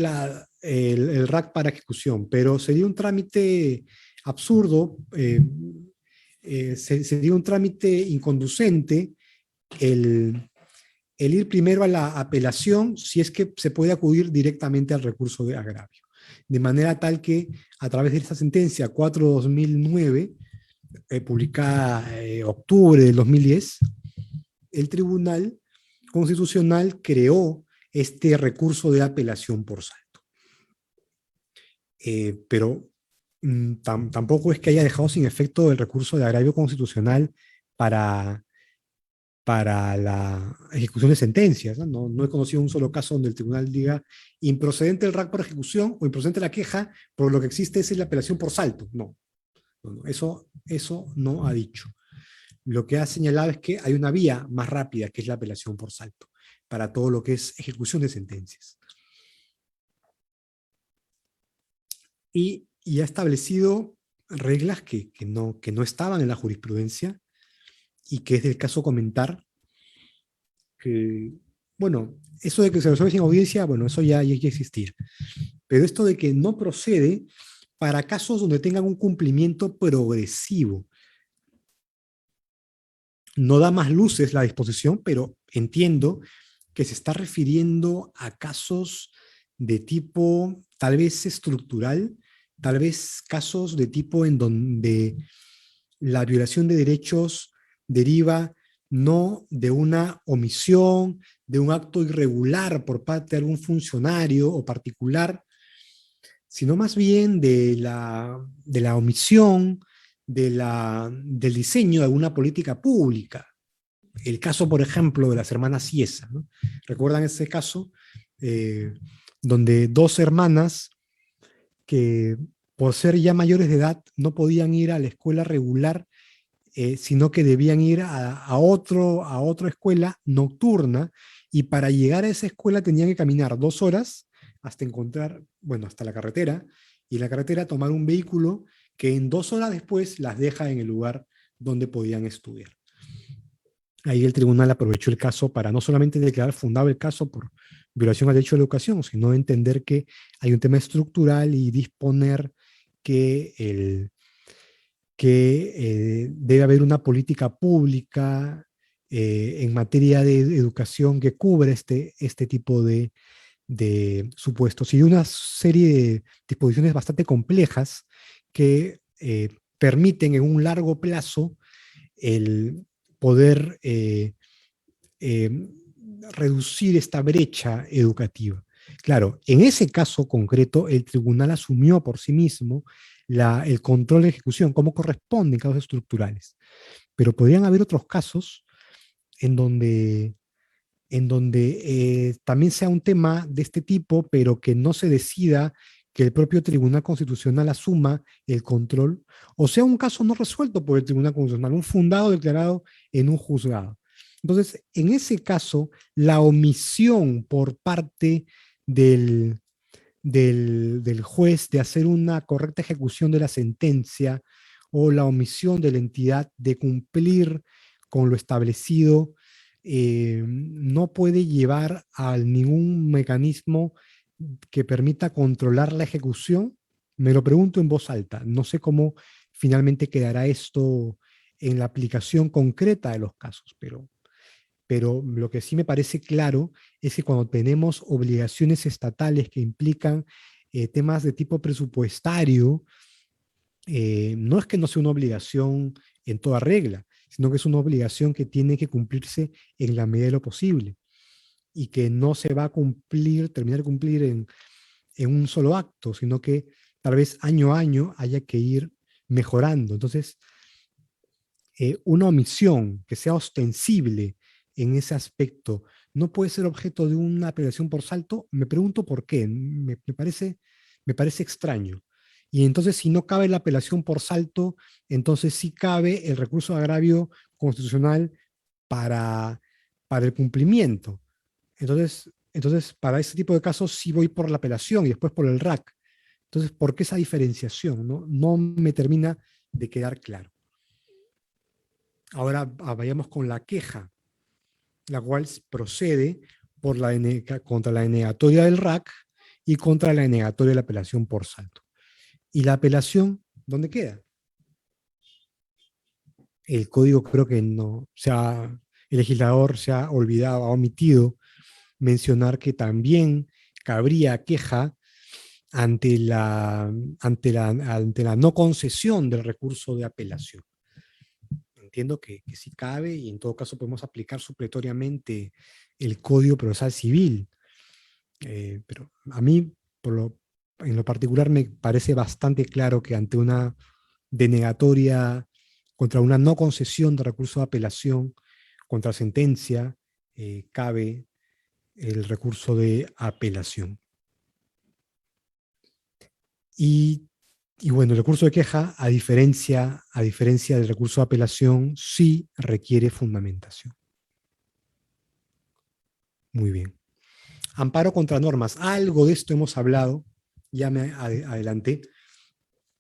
el RAC para ejecución, pero sería un trámite absurdo, sería un trámite inconducente el ir primero a la apelación si es que se puede acudir directamente al recurso de agravio. De manera tal que a través de esta sentencia 4/2009, publicada en octubre del 2010, el Tribunal Constitucional creó este recurso de apelación por salto. Pero tampoco es que haya dejado sin efecto el recurso de agravio constitucional para la ejecución de sentencias. No he conocido un solo caso donde el tribunal diga improcedente el RAC por ejecución o improcedente la queja, por lo que existe es la apelación por salto. Eso no ha dicho. Lo que ha señalado es que hay una vía más rápida, que es la apelación por salto, para todo lo que es ejecución de sentencias. Y ha establecido reglas que no estaban en la jurisprudencia, y que es del caso comentar que, bueno, eso de que se resuelve sin audiencia, bueno, eso ya hay que existir. Pero esto de que no procede para casos donde tengan un cumplimiento progresivo. No da más luces la disposición, pero entiendo que se está refiriendo a casos de tipo tal vez estructural, tal vez casos de tipo en donde la violación de derechos deriva no de una omisión, de un acto irregular por parte de algún funcionario o particular, sino más bien de la omisión, del diseño de alguna política pública. El caso, por ejemplo, de las hermanas Ciesa, ¿no? ¿Recuerdan ese caso? Donde dos hermanas que por ser ya mayores de edad no podían ir a la escuela regular, sino que debían ir a otra escuela nocturna, y para llegar a esa escuela tenían que caminar 2 horas hasta encontrar, bueno, hasta la carretera, y en la carretera tomar un vehículo que en 2 horas después las deja en el lugar donde podían estudiar. Ahí el tribunal aprovechó el caso para no solamente declarar fundado el caso por violación al derecho a la educación, sino entender que hay un tema estructural y disponer que debe haber una política pública en materia de educación que cubra este tipo de supuestos, y una serie de disposiciones bastante complejas que permiten en un largo plazo el poder reducir esta brecha educativa. Claro, en ese caso concreto, el tribunal asumió por sí mismo el control de ejecución, como corresponde en casos estructurales. Pero podrían haber otros casos en donde también sea un tema de este tipo, pero que no se decida que el propio Tribunal Constitucional asuma el control, o sea un caso no resuelto por el Tribunal Constitucional, un fundado declarado en un juzgado. Entonces, en ese caso, la omisión por parte del juez de hacer una correcta ejecución de la sentencia, o la omisión de la entidad de cumplir con lo establecido, no puede llevar a ningún mecanismo que permita controlar la ejecución. Me lo pregunto en voz alta. No sé cómo finalmente quedará esto en la aplicación concreta de los casos, pero pero lo que sí me parece claro es que cuando tenemos obligaciones estatales que implican temas de tipo presupuestario, no es que no sea una obligación en toda regla, sino que es una obligación que tiene que cumplirse en la medida de lo posible y que no se va a cumplir, terminar de cumplir en un solo acto, sino que tal vez año a año haya que ir mejorando. Entonces, una omisión que sea ostensible en ese aspecto no puede ser objeto de una apelación por salto. Me pregunto por qué. Me parece extraño. Y entonces, si no cabe la apelación por salto, entonces sí cabe el recurso de agravio constitucional para, para el cumplimiento. Entonces, para ese tipo de casos sí voy por la apelación y después por el RAC. Entonces, ¿por qué esa diferenciación? No me termina de quedar claro. Ahora vayamos con la queja, la cual procede por contra la denegatoria del RAC y contra la denegatoria de la apelación por salto. ¿Y la apelación dónde queda? El código creo que no, el legislador se ha olvidado, ha omitido mencionar que también cabría queja ante la no concesión del recurso de apelación. Entiendo que sí cabe y en todo caso podemos aplicar supletoriamente el Código Procesal Civil. Pero a mí, en lo particular, me parece bastante claro que ante una denegatoria contra una no concesión de recurso de apelación contra sentencia, cabe el recurso de apelación. Y, y bueno, el recurso de queja, a diferencia del recurso de apelación, sí requiere fundamentación. Muy bien. Amparo contra normas. Algo de esto hemos hablado, ya me adelanté,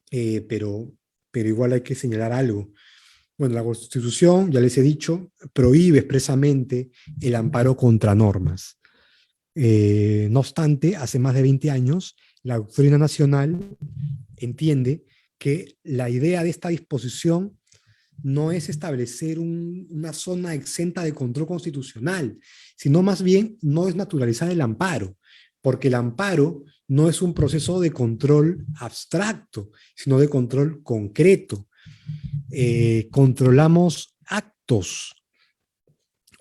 pero igual hay que señalar algo. Bueno, la Constitución, ya les he dicho, prohíbe expresamente el amparo contra normas. No obstante, hace más de 20 años, la doctrina nacional entiende que la idea de esta disposición no es establecer una zona exenta de control constitucional, sino más bien no es naturalizar el amparo, porque el amparo no es un proceso de control abstracto, sino de control concreto. Controlamos actos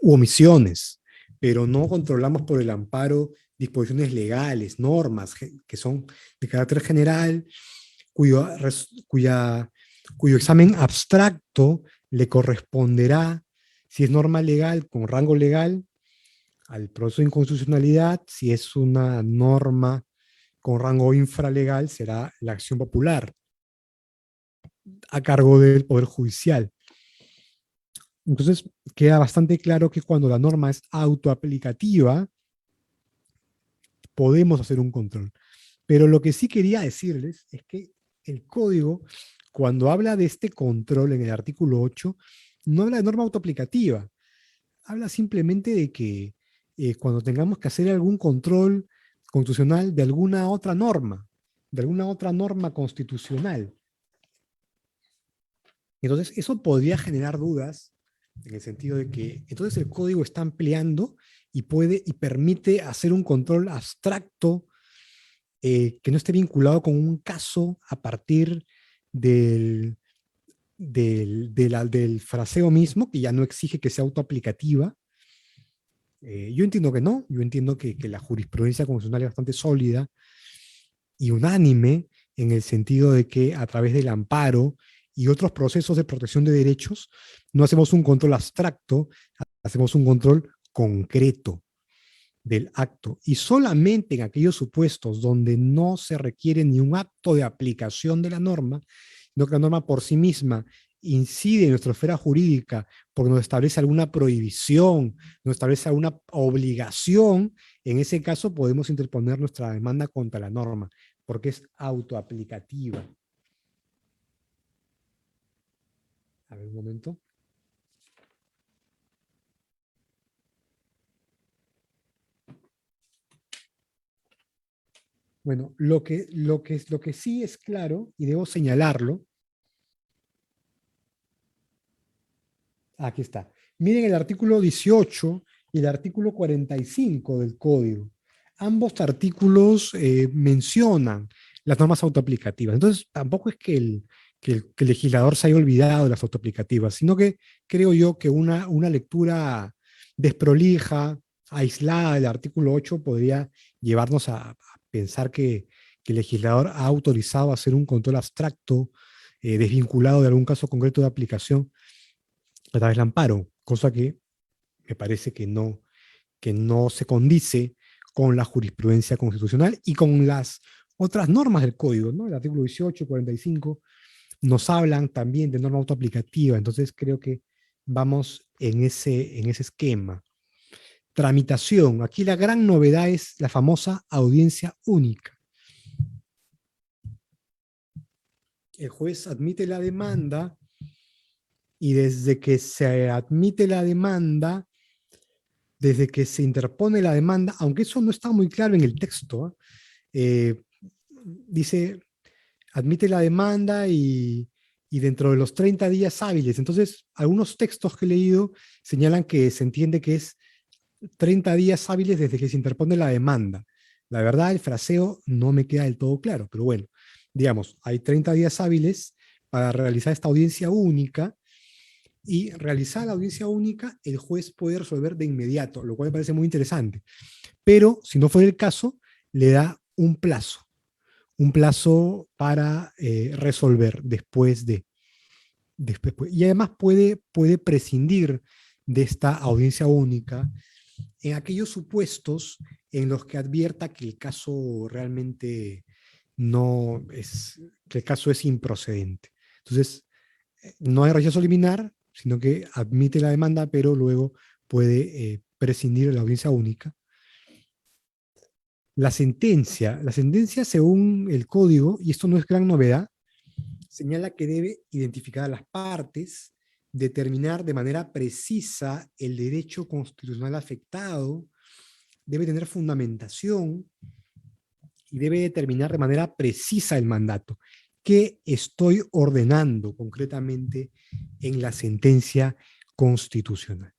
u omisiones, pero no controlamos por el amparo disposiciones legales, normas que son de carácter general, cuyo examen abstracto le corresponderá, si es norma legal con rango legal, al proceso de inconstitucionalidad; si es una norma con rango infralegal, será la acción popular a cargo del Poder Judicial. Entonces, queda bastante claro que cuando la norma es autoaplicativa, podemos hacer un control. Pero lo que sí quería decirles es que el código, cuando habla de este control en el artículo 8, no habla de norma autoaplicativa. Habla simplemente de que cuando tengamos que hacer algún control constitucional de alguna otra norma constitucional. Entonces, eso podría generar dudas en el sentido de que entonces el código está ampliando y permite hacer un control abstracto que no esté vinculado con un caso a partir del, del fraseo mismo, que ya no exige que sea autoaplicativa. Yo entiendo que no, yo entiendo que la jurisprudencia constitucional es bastante sólida y unánime en el sentido de que a través del amparo y otros procesos de protección de derechos no hacemos un control abstracto, hacemos un control concreto del acto. Y solamente en aquellos supuestos donde no se requiere ni un acto de aplicación de la norma, sino que la norma por sí misma incide en nuestra esfera jurídica porque nos establece alguna prohibición, nos establece alguna obligación, en ese caso podemos interponer nuestra demanda contra la norma, porque es autoaplicativa. A ver, un momento. Bueno, lo que sí es claro, y debo señalarlo, aquí está. Miren el artículo 18 y el artículo 45 del código. Ambos artículos mencionan las normas autoaplicativas. Entonces, tampoco es que el legislador se haya olvidado de las autoaplicativas, sino que creo yo que una lectura desprolija, aislada del artículo 8 podría llevarnos a pensar que el legislador ha autorizado hacer un control abstracto, desvinculado de algún caso concreto de aplicación a través del amparo, cosa que me parece que no se condice con la jurisprudencia constitucional y con las otras normas del código, ¿no? El artículo 18, 45, nos hablan también de norma autoaplicativa, entonces creo que vamos en ese esquema. Tramitación, aquí la gran novedad es la famosa audiencia única. El juez admite la demanda y desde que se admite la demanda, desde que se interpone la demanda, aunque eso no está muy claro en el texto, dice, admite la demanda y dentro de los 30 días hábiles. Entonces, algunos textos que he leído señalan que se entiende que es 30 días hábiles desde que se interpone la demanda. La verdad, el fraseo no me queda del todo claro, pero bueno, digamos, hay 30 días hábiles para realizar esta audiencia única, y realizada la audiencia única, el juez puede resolver de inmediato, lo cual me parece muy interesante. Pero, si no fuera el caso, le da un plazo para resolver después de. Y además puede prescindir de esta audiencia única en aquellos supuestos en los que advierta que el caso realmente no es, que el caso es improcedente. Entonces, no hay rechazo liminar, sino que admite la demanda, pero luego puede prescindir de la audiencia única. La sentencia según el código, y esto no es gran novedad, señala que debe identificar a las partes, determinar de manera precisa el derecho constitucional afectado, debe tener fundamentación y debe determinar de manera precisa el mandato. ¿Qué estoy ordenando concretamente en la sentencia constitucional?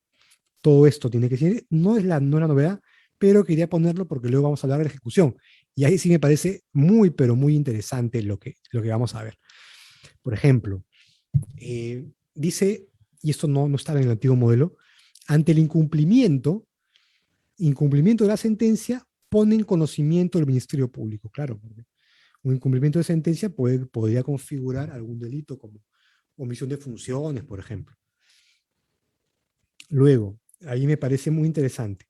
Todo esto tiene que ser, no es la novedad, pero quería ponerlo porque luego vamos a hablar de la ejecución. Y ahí sí me parece muy, pero muy interesante lo que vamos a ver. Por ejemplo, dice, y esto no estaba en el antiguo modelo, ante el incumplimiento de la sentencia, pone en conocimiento del Ministerio Público. Claro, un incumplimiento de sentencia podría configurar algún delito como omisión de funciones, por ejemplo. Luego, ahí me parece muy interesante,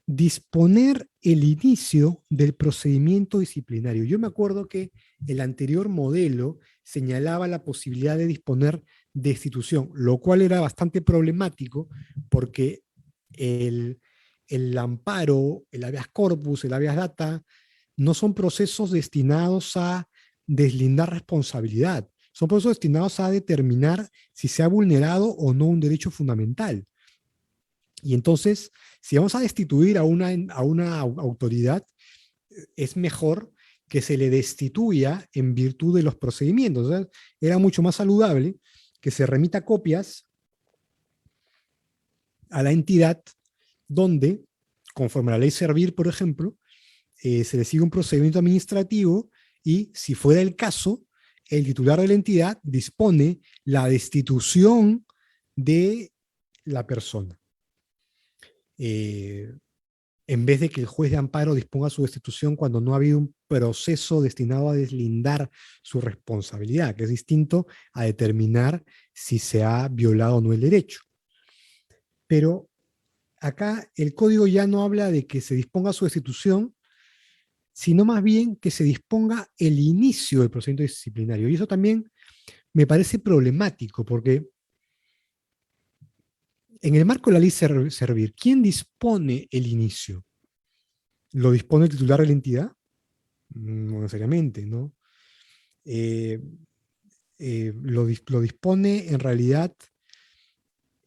disponer el inicio del procedimiento disciplinario. Yo me acuerdo que el anterior modelo señalaba la posibilidad de disponer destitución, lo cual era bastante problemático porque el amparo, el habeas corpus, el habeas data, no son procesos destinados a deslindar responsabilidad, son procesos destinados a determinar si se ha vulnerado o no un derecho fundamental. Y entonces, si vamos a destituir a una autoridad, es mejor que se le destituya en virtud de los procedimientos. O sea, era mucho más saludable que se remita copias a la entidad donde, conforme a la ley Servir, por ejemplo, se le sigue un procedimiento administrativo y, si fuera el caso, el titular de la entidad dispone la destitución de la persona. En vez de que el juez de amparo disponga su destitución cuando no ha habido un proceso destinado a deslindar su responsabilidad, que es distinto a determinar si se ha violado o no el derecho. Pero acá el código ya no habla de que se disponga su destitución, sino más bien que se disponga el inicio del procedimiento disciplinario. Y eso también me parece problemático, porque en el marco de la ley Servir, ¿quién dispone el inicio? ¿Lo dispone el titular de la entidad? No necesariamente, ¿no? Lo dispone en realidad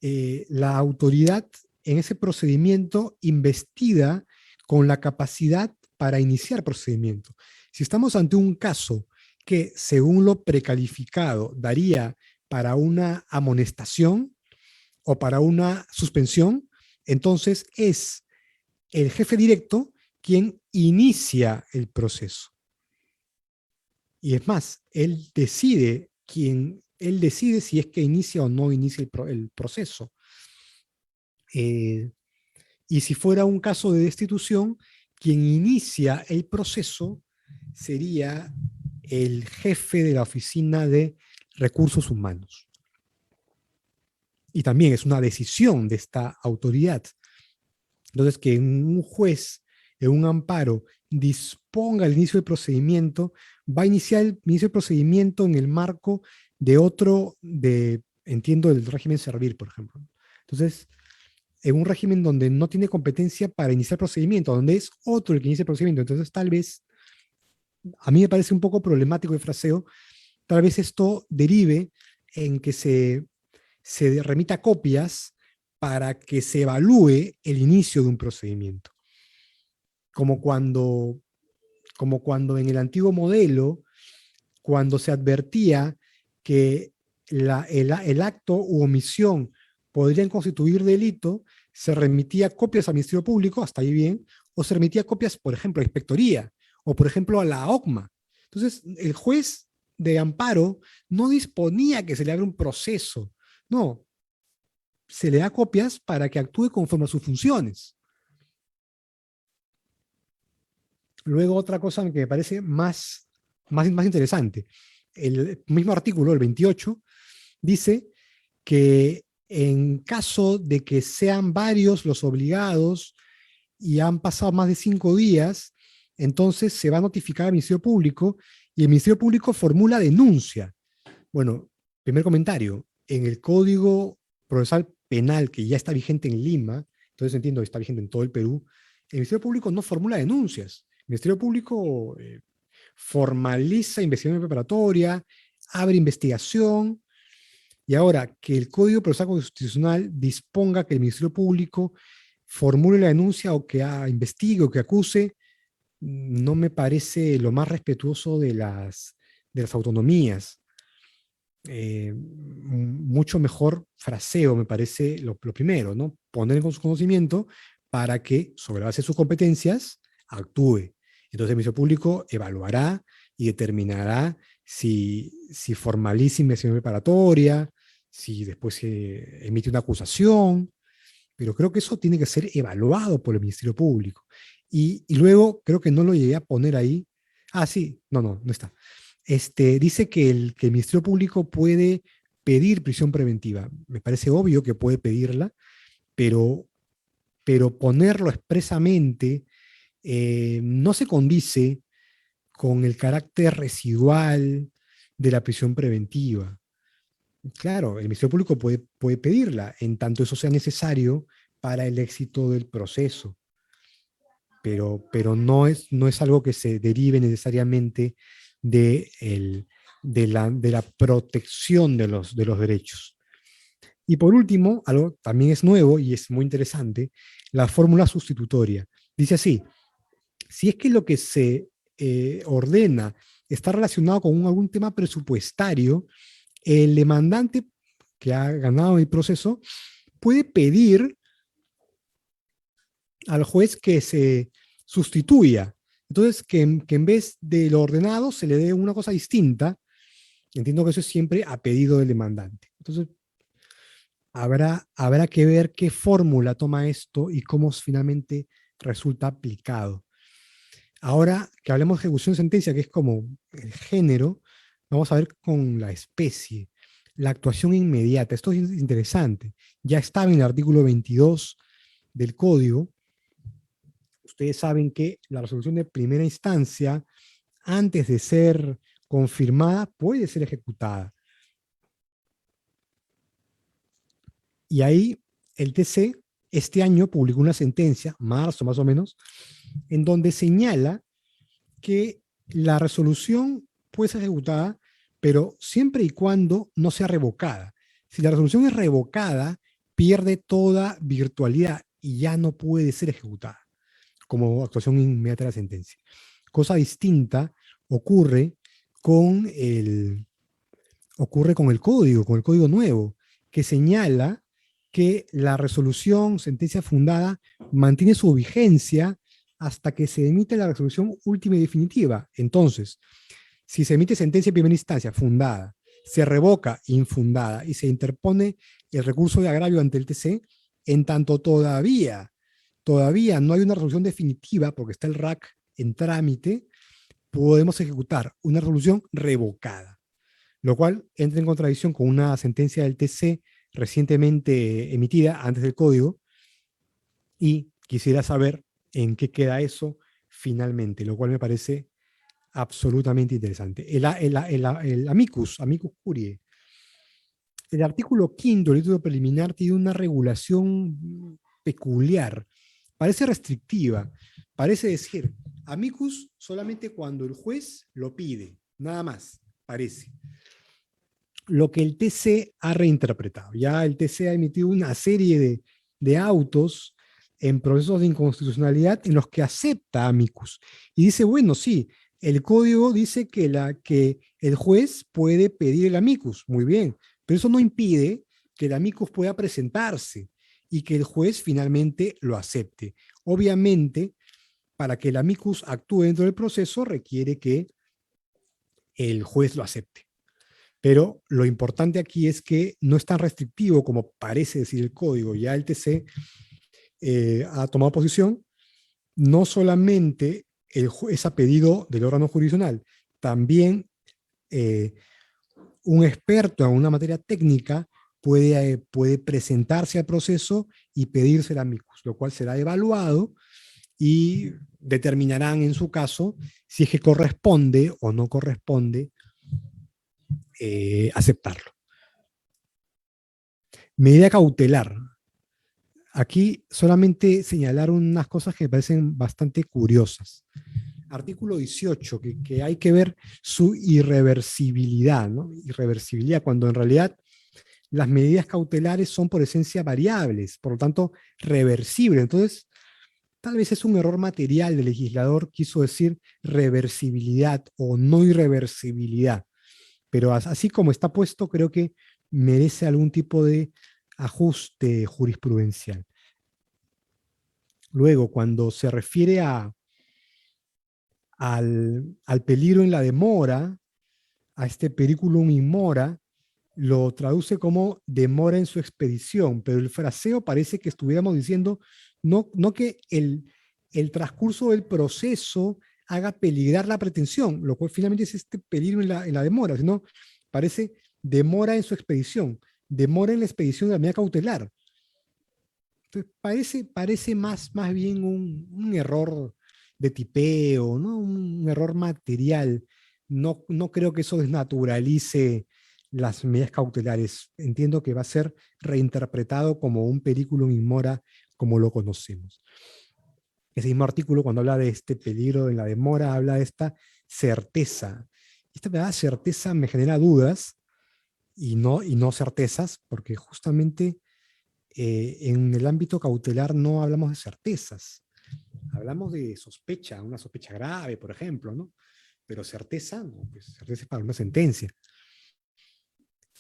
la autoridad en ese procedimiento investida con la capacidad para iniciar procedimiento. Si estamos ante un caso que, según lo precalificado, daría para una amonestación, o para una suspensión, entonces es el jefe directo quien inicia el proceso. Y es más, él decide si es que inicia o no inicia el proceso. Y si fuera un caso de destitución, quien inicia el proceso sería el jefe de la Oficina de Recursos Humanos. Y también es una decisión de esta autoridad. Entonces, que un juez en un amparo disponga el inicio del procedimiento, va a iniciar el inicio del procedimiento en el marco de entiendo, del régimen servir, por ejemplo. Entonces, en un régimen donde no tiene competencia para iniciar procedimiento, donde es otro el que inicia el procedimiento. Entonces, tal vez, a mí me parece un poco problemático el fraseo, tal vez esto derive en que se remita copias para que se evalúe el inicio de un procedimiento. Como cuando en el antiguo modelo, cuando se advertía que el acto u omisión podrían constituir delito, se remitía copias al Ministerio Público, hasta ahí bien, o se remitía copias, por ejemplo, a la Inspectoría, o por ejemplo a la OCMA. Entonces, el juez de amparo no disponía que se le abra un proceso, no, se le da copias para que actúe conforme a sus funciones. Luego, otra cosa que me parece más interesante, el mismo artículo, el 28, dice que en caso de que sean varios los obligados y han pasado más de 5 días, entonces se va a notificar al Ministerio Público y el Ministerio Público formula denuncia. Bueno, primer comentario, en el Código Procesal Penal que ya está vigente en Lima, entonces entiendo que está vigente en todo el Perú, el Ministerio Público no formula denuncias. El Ministerio Público formaliza investigación preparatoria, abre investigación, y ahora que el Código Procesal Constitucional disponga que el Ministerio Público formule la denuncia o que investigue o que acuse, no me parece lo más respetuoso de las autonomías. Mucho mejor fraseo, me parece lo primero, ¿no? Poner en su conocimiento para que, sobre la base de sus competencias, actúe. Entonces el Ministerio Público evaluará y determinará si formaliza investigación preparatoria, si después se emite una acusación, pero creo que eso tiene que ser evaluado por el Ministerio Público. Y luego, creo que no lo llegué a poner ahí. Ah, sí, no está. Dice que el Ministerio Público puede pedir prisión preventiva. Me parece obvio que puede pedirla, pero ponerlo expresamente no se condice con el carácter residual de la prisión preventiva. Claro, el Ministerio Público puede pedirla, en tanto eso sea necesario para el éxito del proceso, pero no es algo que se derive necesariamente de la protección de los derechos. Y por último, algo también es nuevo y es muy interesante, la fórmula sustitutoria. Dice así: si es que lo que se ordena está relacionado con algún tema presupuestario, el demandante que ha ganado el proceso puede pedir al juez que se sustituya. Entonces, que en vez de lo ordenado se le dé una cosa distinta. Entiendo que eso es siempre a pedido del demandante. Entonces, habrá que ver qué fórmula toma esto y cómo finalmente resulta aplicado. Ahora que hablemos de ejecución de sentencia, que es como el género, vamos a ver con la especie, la actuación inmediata. Esto es interesante. Ya estaba en el artículo 22 del Código. Ustedes saben que la resolución de primera instancia, antes de ser confirmada, puede ser ejecutada. Y ahí el TC este año publicó una sentencia, marzo más o menos, en donde señala que la resolución puede ser ejecutada, pero siempre y cuando no sea revocada. Si la resolución es revocada, pierde toda virtualidad y ya no puede ser ejecutada como actuación inmediata de la sentencia. Cosa distinta ocurre con el código nuevo, que señala que la resolución, sentencia fundada, mantiene su vigencia hasta que se emite la resolución última y definitiva. Entonces, si se emite sentencia en primera instancia fundada, se revoca infundada y se interpone el recurso de agravio ante el TC, en tanto todavía no hay una resolución definitiva, porque está el RAC en trámite, podemos ejecutar una resolución revocada, lo cual entra en contradicción con una sentencia del TC recientemente emitida antes del código, y quisiera saber en qué queda eso finalmente, lo cual me parece absolutamente interesante. El amicus curiae. El artículo 5 del título preliminar tiene una regulación peculiar. Parece restrictiva. Parece decir, amicus solamente cuando el juez lo pide. Nada más, parece. Lo que el TC ha reinterpretado. Ya el TC ha emitido una serie de autos en procesos de inconstitucionalidad en los que acepta amicus. Y dice, bueno, sí, el código dice que el juez puede pedir el amicus. Muy bien, pero eso no impide que el amicus pueda presentarse y que el juez finalmente lo acepte. Obviamente, para que el amicus actúe dentro del proceso requiere que el juez lo acepte. Pero lo importante aquí es que no es tan restrictivo como parece decir el código. Ya el TC ha tomado posición. No solamente es a pedido del órgano jurisdiccional, también un experto en una materia técnica puede presentarse al proceso y pedirse el amicus, lo cual será evaluado y determinarán en su caso si es que corresponde o no corresponde aceptarlo. Medida cautelar. Aquí solamente señalar unas cosas que me parecen bastante curiosas. Artículo 18, que hay que ver su irreversibilidad, ¿no? Irreversibilidad, cuando en realidad las medidas cautelares son por esencia variables, por lo tanto reversibles. Entonces, tal vez es un error material del legislador, quiso decir reversibilidad o no irreversibilidad. Pero así como está puesto, creo que merece algún tipo de ajuste jurisprudencial. Luego, cuando se refiere al peligro en la demora, a este periculum in mora, lo traduce como demora en su expedición, pero el fraseo parece que estuviéramos diciendo no que el transcurso del proceso haga peligrar la pretensión, lo cual finalmente es este peligro en la demora, sino parece demora en su expedición, demora en la expedición de la medida cautelar. Entonces parece más bien un error de tipeo, ¿no? Un error material. No creo que eso desnaturalice las medidas cautelares. Entiendo que va a ser reinterpretado como un periculum in mora como lo conocemos. Ese mismo artículo, cuando habla de este peligro en la demora, habla de esta certeza. Esta certeza me genera dudas y no certezas, porque justamente en el ámbito cautelar no hablamos de certezas. Hablamos de sospecha, una sospecha grave, por ejemplo, ¿no? Pero certeza, no, pues certeza es para una sentencia.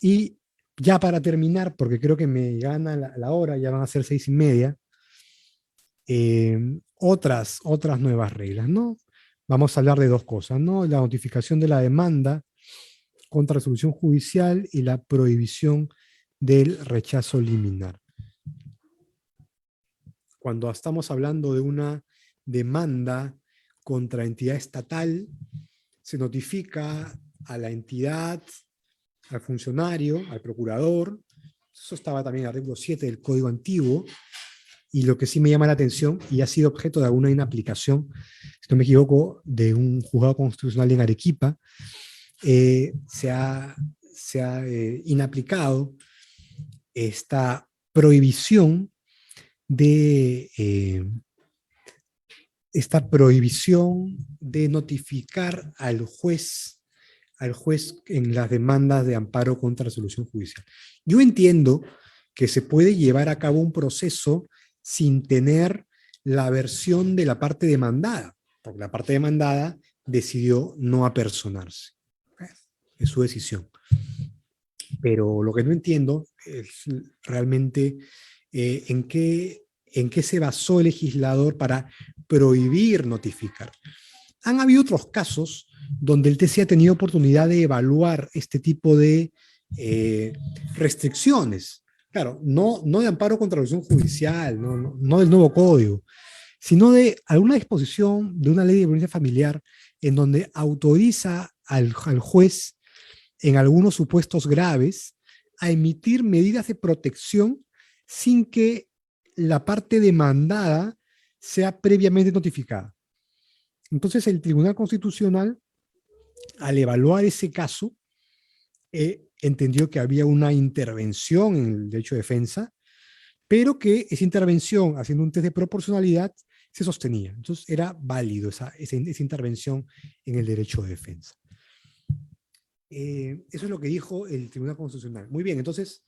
Y ya para terminar, porque creo que me gana la hora, ya van a ser 6:30, otras nuevas reglas, ¿no? Vamos a hablar de dos cosas, ¿no? La notificación de la demanda contra resolución judicial y la prohibición del rechazo liminar. Cuando estamos hablando de una demanda contra entidad estatal, se notifica a la entidad, al funcionario, al procurador. Eso estaba también en el artículo 7 del Código Antiguo. Y lo que sí me llama la atención, y ha sido objeto de alguna inaplicación, si no me equivoco, de un juzgado constitucional en Arequipa, se ha inaplicado esta prohibición de notificar al juez en las demandas de amparo contra resolución judicial. Yo entiendo que se puede llevar a cabo un proceso sin tener la versión de la parte demandada, porque la parte demandada decidió no apersonarse. Es su decisión. pero lo que no entiendo es realmente en qué se basó el legislador para prohibir notificar. Han habido otros casos donde el TC ha tenido oportunidad de evaluar este tipo de restricciones. Claro, no de amparo contra la resolución judicial, no del nuevo código, sino de alguna disposición de una ley de violencia familiar en donde autoriza al juez en algunos supuestos graves a emitir medidas de protección sin que la parte demandada sea previamente notificada. Entonces el Tribunal Constitucional, al evaluar ese caso, entendió que había una intervención en el derecho de defensa, pero que esa intervención, haciendo un test de proporcionalidad, se sostenía. Entonces era válido esa intervención en el derecho de defensa. Eso es lo que dijo el Tribunal Constitucional. Muy bien, entonces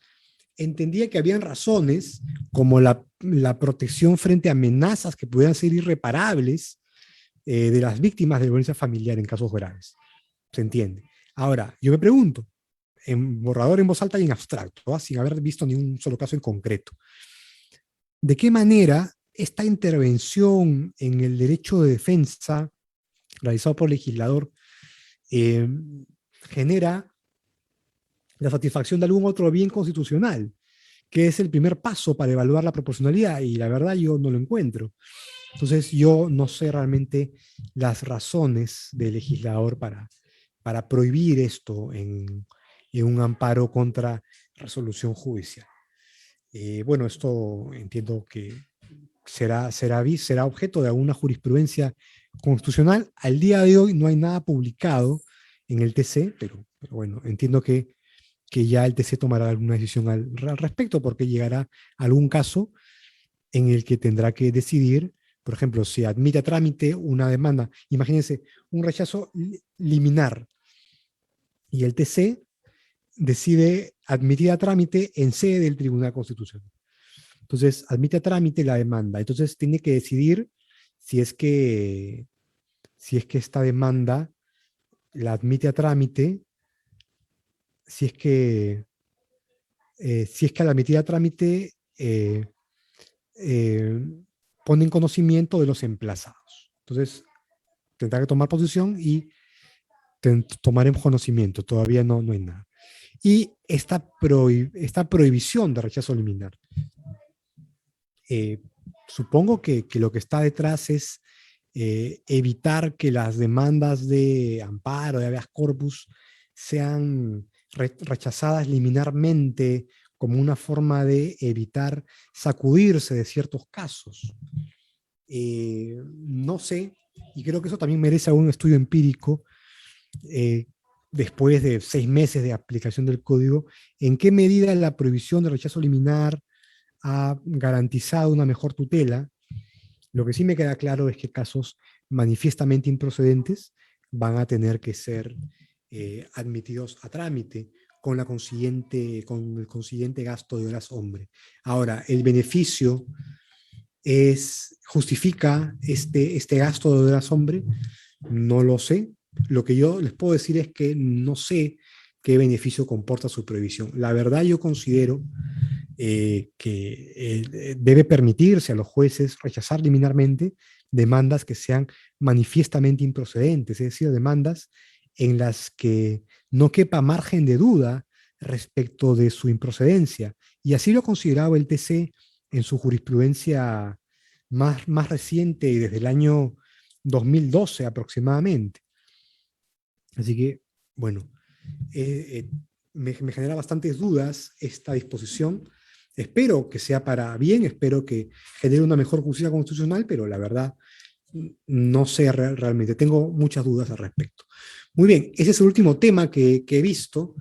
entendía que habían razones como la protección frente a amenazas que pudieran ser irreparables de las víctimas de violencia familiar en casos graves. ¿Se entiende? Ahora, yo me pregunto, en borrador en voz alta y en abstracto, ¿no? Sin haber visto ni un solo caso en concreto, ¿de qué manera esta intervención en el derecho de defensa realizado por el legislador genera la satisfacción de algún otro bien constitucional, que es el primer paso para evaluar la proporcionalidad? Y la verdad yo no lo encuentro. Entonces yo no sé realmente las razones del legislador para prohibir esto en un amparo contra resolución judicial. Bueno, esto entiendo que será objeto de alguna jurisprudencia constitucional. Al día de hoy no hay nada publicado en el TC, pero bueno, entiendo que ya el TC tomará alguna decisión al respecto, porque llegará algún caso en el que tendrá que decidir, por ejemplo, si admite a trámite una demanda, imagínense, un rechazo liminar, y el TC decide admitir a trámite en sede del Tribunal Constitucional. Entonces, admite a trámite la demanda. Entonces, tiene que decidir si es que esta demanda la admite a trámite, si es que al admitir a trámite pone en conocimiento de los emplazados. Entonces, tendrá que tomar posición y tomar en conocimiento. Todavía no hay nada. Y esta prohibición de rechazo liminar. Supongo que lo que está detrás es evitar que las demandas de amparo, de habeas corpus, sean rechazadas liminarmente como una forma de evitar sacudirse de ciertos casos. No sé, y creo que eso también merece algún estudio empírico, después de 6 meses de aplicación del código, en qué medida la prohibición de rechazo liminar ha garantizado una mejor tutela. Lo que sí me queda claro es que casos manifiestamente improcedentes van a tener que ser admitidos a trámite con el consiguiente gasto de horas hombre. Ahora, el beneficio justifica este gasto de horas hombre, no lo sé. Lo que yo les puedo decir es que no sé qué beneficio comporta su prohibición. La verdad, yo considero que debe permitirse a los jueces rechazar liminarmente demandas que sean manifiestamente improcedentes, es decir, demandas en las que no quepa margen de duda respecto de su improcedencia. Y así lo consideraba el TC en su jurisprudencia más reciente, y desde el año 2012 aproximadamente. Así que, bueno, me genera bastantes dudas esta disposición. Espero que sea para bien, espero que genere una mejor justicia constitucional, pero la verdad no sé realmente, tengo muchas dudas al respecto. Muy bien, ese es el último tema que he visto.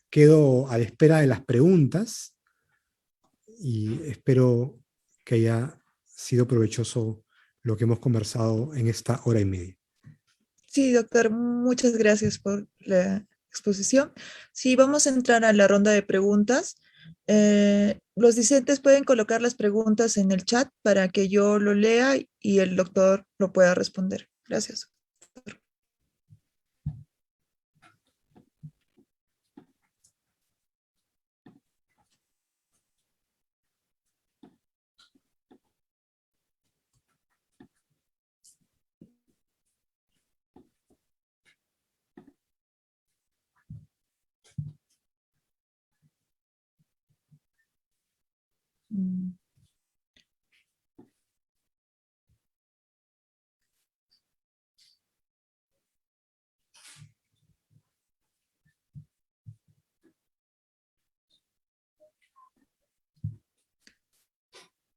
Quedo a la espera de las preguntas y espero que haya sido provechoso lo que hemos conversado en esta hora y media. Sí, doctor, muchas gracias por la exposición. Sí, vamos a entrar a la ronda de preguntas. Los discentes pueden colocar las preguntas en el chat para que yo lo lea y el doctor lo pueda responder. Gracias.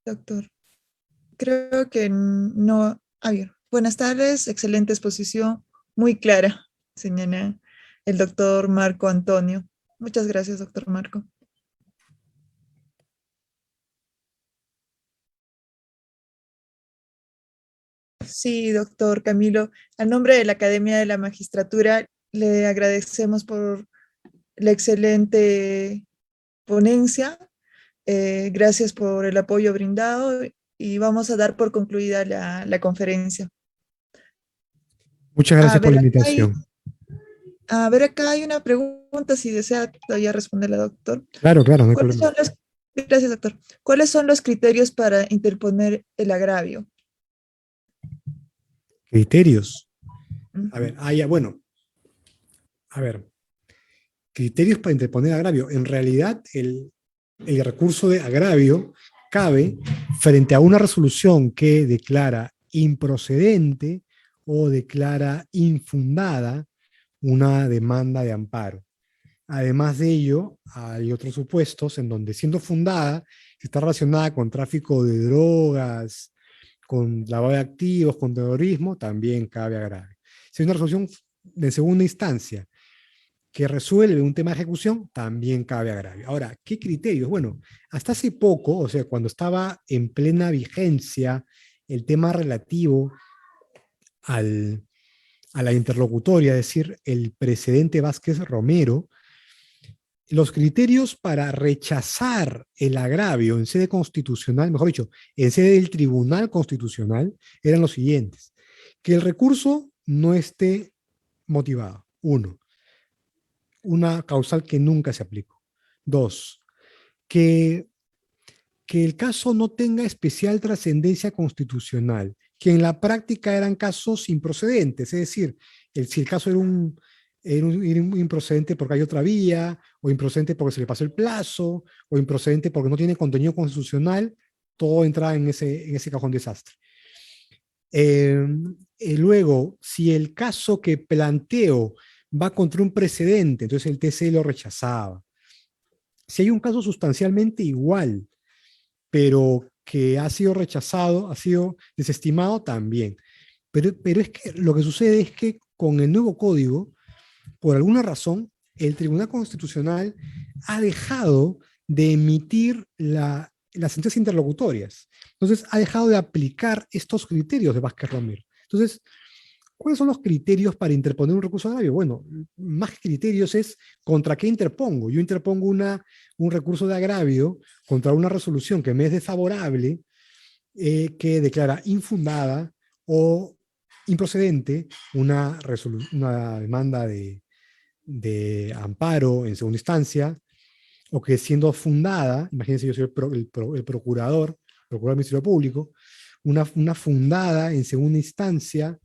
doctor. Creo que no. A ver, buenas tardes, excelente exposición, muy clara, señala el doctor Marco Antonio. Muchas gracias, doctor Marco. Sí, doctor Camilo, a nombre de la Academia de la Magistratura, le agradecemos por la excelente ponencia. Gracias por el apoyo brindado y vamos a dar por concluida la conferencia. Muchas A gracias por ver, la acá hay, invitación. a ver, acá hay una pregunta, si desea todavía responderla, doctor. Claro, claro, no hay ¿Cuáles problema. son los, gracias, doctor. ¿Cuáles son los criterios para interponer el agravio? Criterios. A ver, Ujú. bueno, a ver, criterios para interponer agravio. En realidad, el recurso de agravio cabe frente a una resolución que declara improcedente o declara infundada una demanda de amparo. Además de ello, hay otros supuestos en donde, siendo fundada, está relacionada con tráfico de drogas, con lavado de activos, con terrorismo, también cabe agravio. Si es una resolución de segunda instancia que resuelve un tema de ejecución, también cabe agravio. Ahora, ¿qué criterios? Bueno, hasta hace poco, o sea, cuando estaba en plena vigencia el tema relativo al, a la interlocutoria, es decir, el precedente Vázquez Romero, los criterios para rechazar el agravio en sede constitucional, mejor dicho, en sede del Tribunal Constitucional, eran los siguientes. Que el recurso no esté motivado. Uno, una causal que nunca se aplicó. Dos, que, que el caso no tenga especial trascendencia constitucional, que en la práctica eran casos improcedentes, es decir, si el caso era un improcedente porque hay otra vía, o improcedente porque se le pasó el plazo, o improcedente porque no tiene contenido constitucional, todo entra en ese cajón desastre. Luego, si el caso que planteo va contra un precedente, entonces el TC lo rechazaba. Si hay un caso sustancialmente igual, pero que ha sido rechazado, ha sido desestimado también. Pero es que lo que sucede es que con el nuevo código, por alguna razón, el Tribunal Constitucional ha dejado de emitir las sentencias interlocutorias. Entonces, ha dejado de aplicar estos criterios de Vázquez Romero. Entonces, ¿cuáles son los criterios para interponer un recurso agravio? Bueno, más que criterios es contra qué interpongo. Yo interpongo un recurso de agravio contra una resolución que me es desfavorable, que declara infundada o improcedente una demanda de amparo en segunda instancia, o que siendo fundada, imagínense yo soy el procurador del Ministerio Público, una fundada en segunda instancia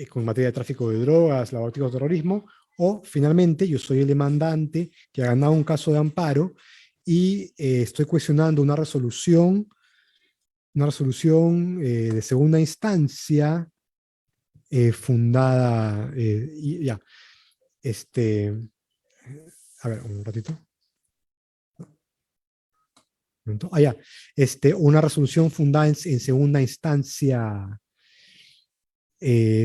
con materia de tráfico de drogas, lavado de activos, terrorismo, o finalmente yo soy el demandante que ha ganado un caso de amparo y estoy cuestionando una resolución de segunda instancia fundada, y ya, a ver, un ratito. Ya, una resolución fundada en segunda instancia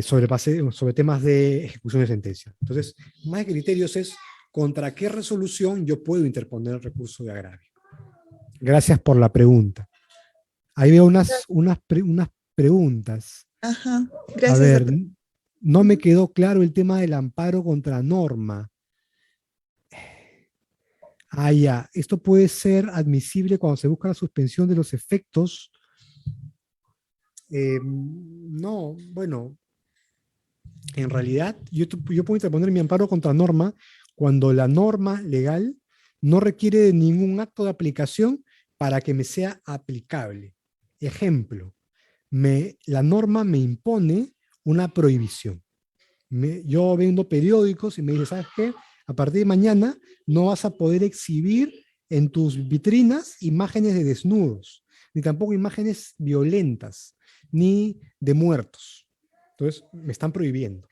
sobre temas de ejecución de sentencia. Entonces, más de criterios es contra qué resolución yo puedo interponer el recurso de agravio. Gracias por la pregunta. Ahí veo unas preguntas. Ajá, A gracias, ver, doctor. no me quedó claro el tema del amparo contra norma. Ya, esto puede ser admisible cuando se busca la suspensión de los efectos. No, bueno, en realidad yo puedo interponer mi amparo contra norma cuando la norma legal no requiere de ningún acto de aplicación para que me sea aplicable. Ejemplo, la norma me impone una prohibición. Yo vendo periódicos y me dice, ¿sabes qué? A partir de mañana no vas a poder exhibir en tus vitrinas imágenes de desnudos, ni tampoco imágenes violentas, ni de muertos. Entonces, me están prohibiendo.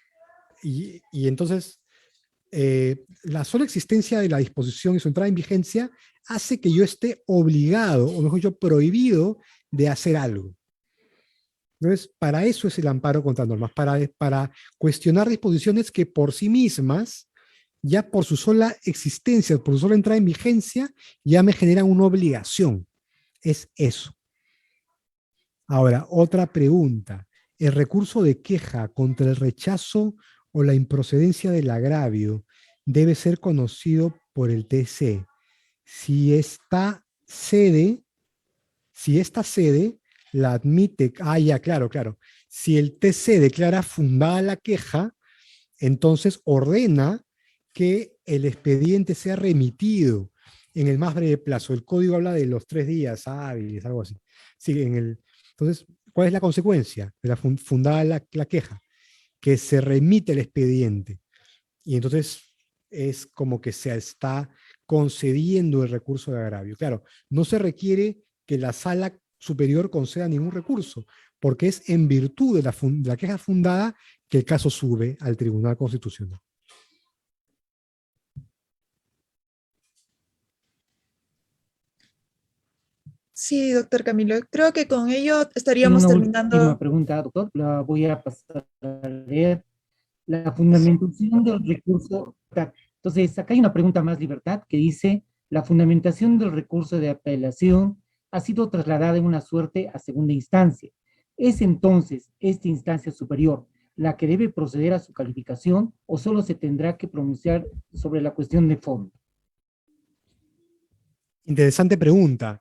Y entonces, la sola existencia de la disposición y su entrada en vigencia hace que yo esté obligado, o mejor dicho, prohibido de hacer algo. Entonces, para eso es el amparo contra normas, para cuestionar disposiciones que por sí mismas, ya por su sola existencia, por su sola entrada en vigencia, ya me generan una obligación. Es eso. Ahora, otra pregunta. ¿El recurso de queja contra el rechazo o la improcedencia del agravio debe ser conocido por el TC si esta sede la admite? Ah, ya, claro, claro. Si el TC declara fundada la queja, entonces ordena que el expediente sea remitido en el más breve plazo. El código habla de los 3 días hábiles, algo así. Sí, entonces, ¿cuál es la consecuencia de la fundada la queja? Que se remite el expediente. Y entonces es como que se está concediendo el recurso de agravio. Claro, no se requiere que la sala superior conceda ningún recurso, porque es en virtud de la queja fundada que el caso sube al Tribunal Constitucional. Sí, doctor Camilo. Creo que con ello Tengo estaríamos una última terminando. pregunta, doctor. La voy a pasar a leer. La fundamentación del recurso. Entonces, acá hay una pregunta más, Libertad, que dice: la fundamentación del recurso de apelación ha sido trasladada en una suerte a segunda instancia. ¿Es entonces esta instancia superior la que debe proceder a su calificación o solo se tendrá que pronunciar sobre la cuestión de fondo? Interesante pregunta.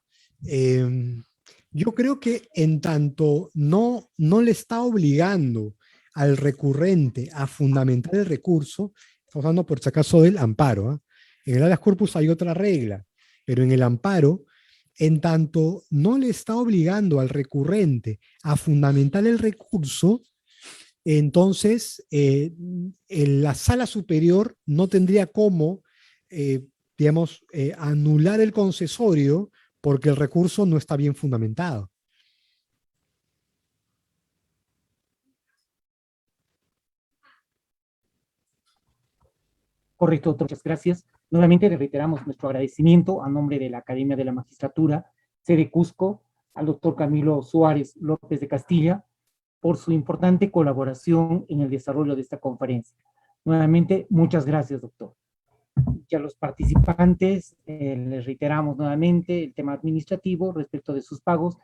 Yo creo que en tanto no le está obligando al recurrente a fundamentar el recurso, estamos hablando por si acaso del amparo. En el habeas corpus hay otra regla, pero en el amparo, en tanto no le está obligando al recurrente a fundamentar el recurso, entonces en la sala superior no tendría cómo, digamos, anular el concesorio porque el recurso no está bien fundamentado. Correcto, doctor, muchas gracias. Nuevamente le reiteramos nuestro agradecimiento a nombre de la Academia de la Magistratura, sede Cusco, al doctor Camilo Suárez López de Castilla, por su importante colaboración en el desarrollo de esta conferencia. Nuevamente, muchas gracias, doctor. Y a los participantes les reiteramos nuevamente el tema administrativo respecto de sus pagos,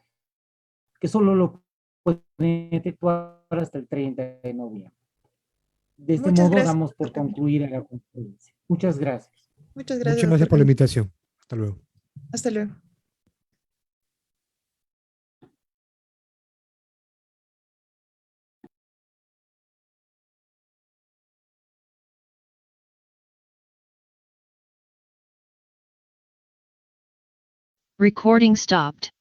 que solo lo pueden efectuar hasta el 30 de noviembre. De este Muchas modo, gracias, damos por doctor Camilo. concluida la conferencia. Muchas gracias. Muchas gracias, Muchas gracias doctor por la Camilo. invitación. Hasta luego. Hasta luego. Recording stopped.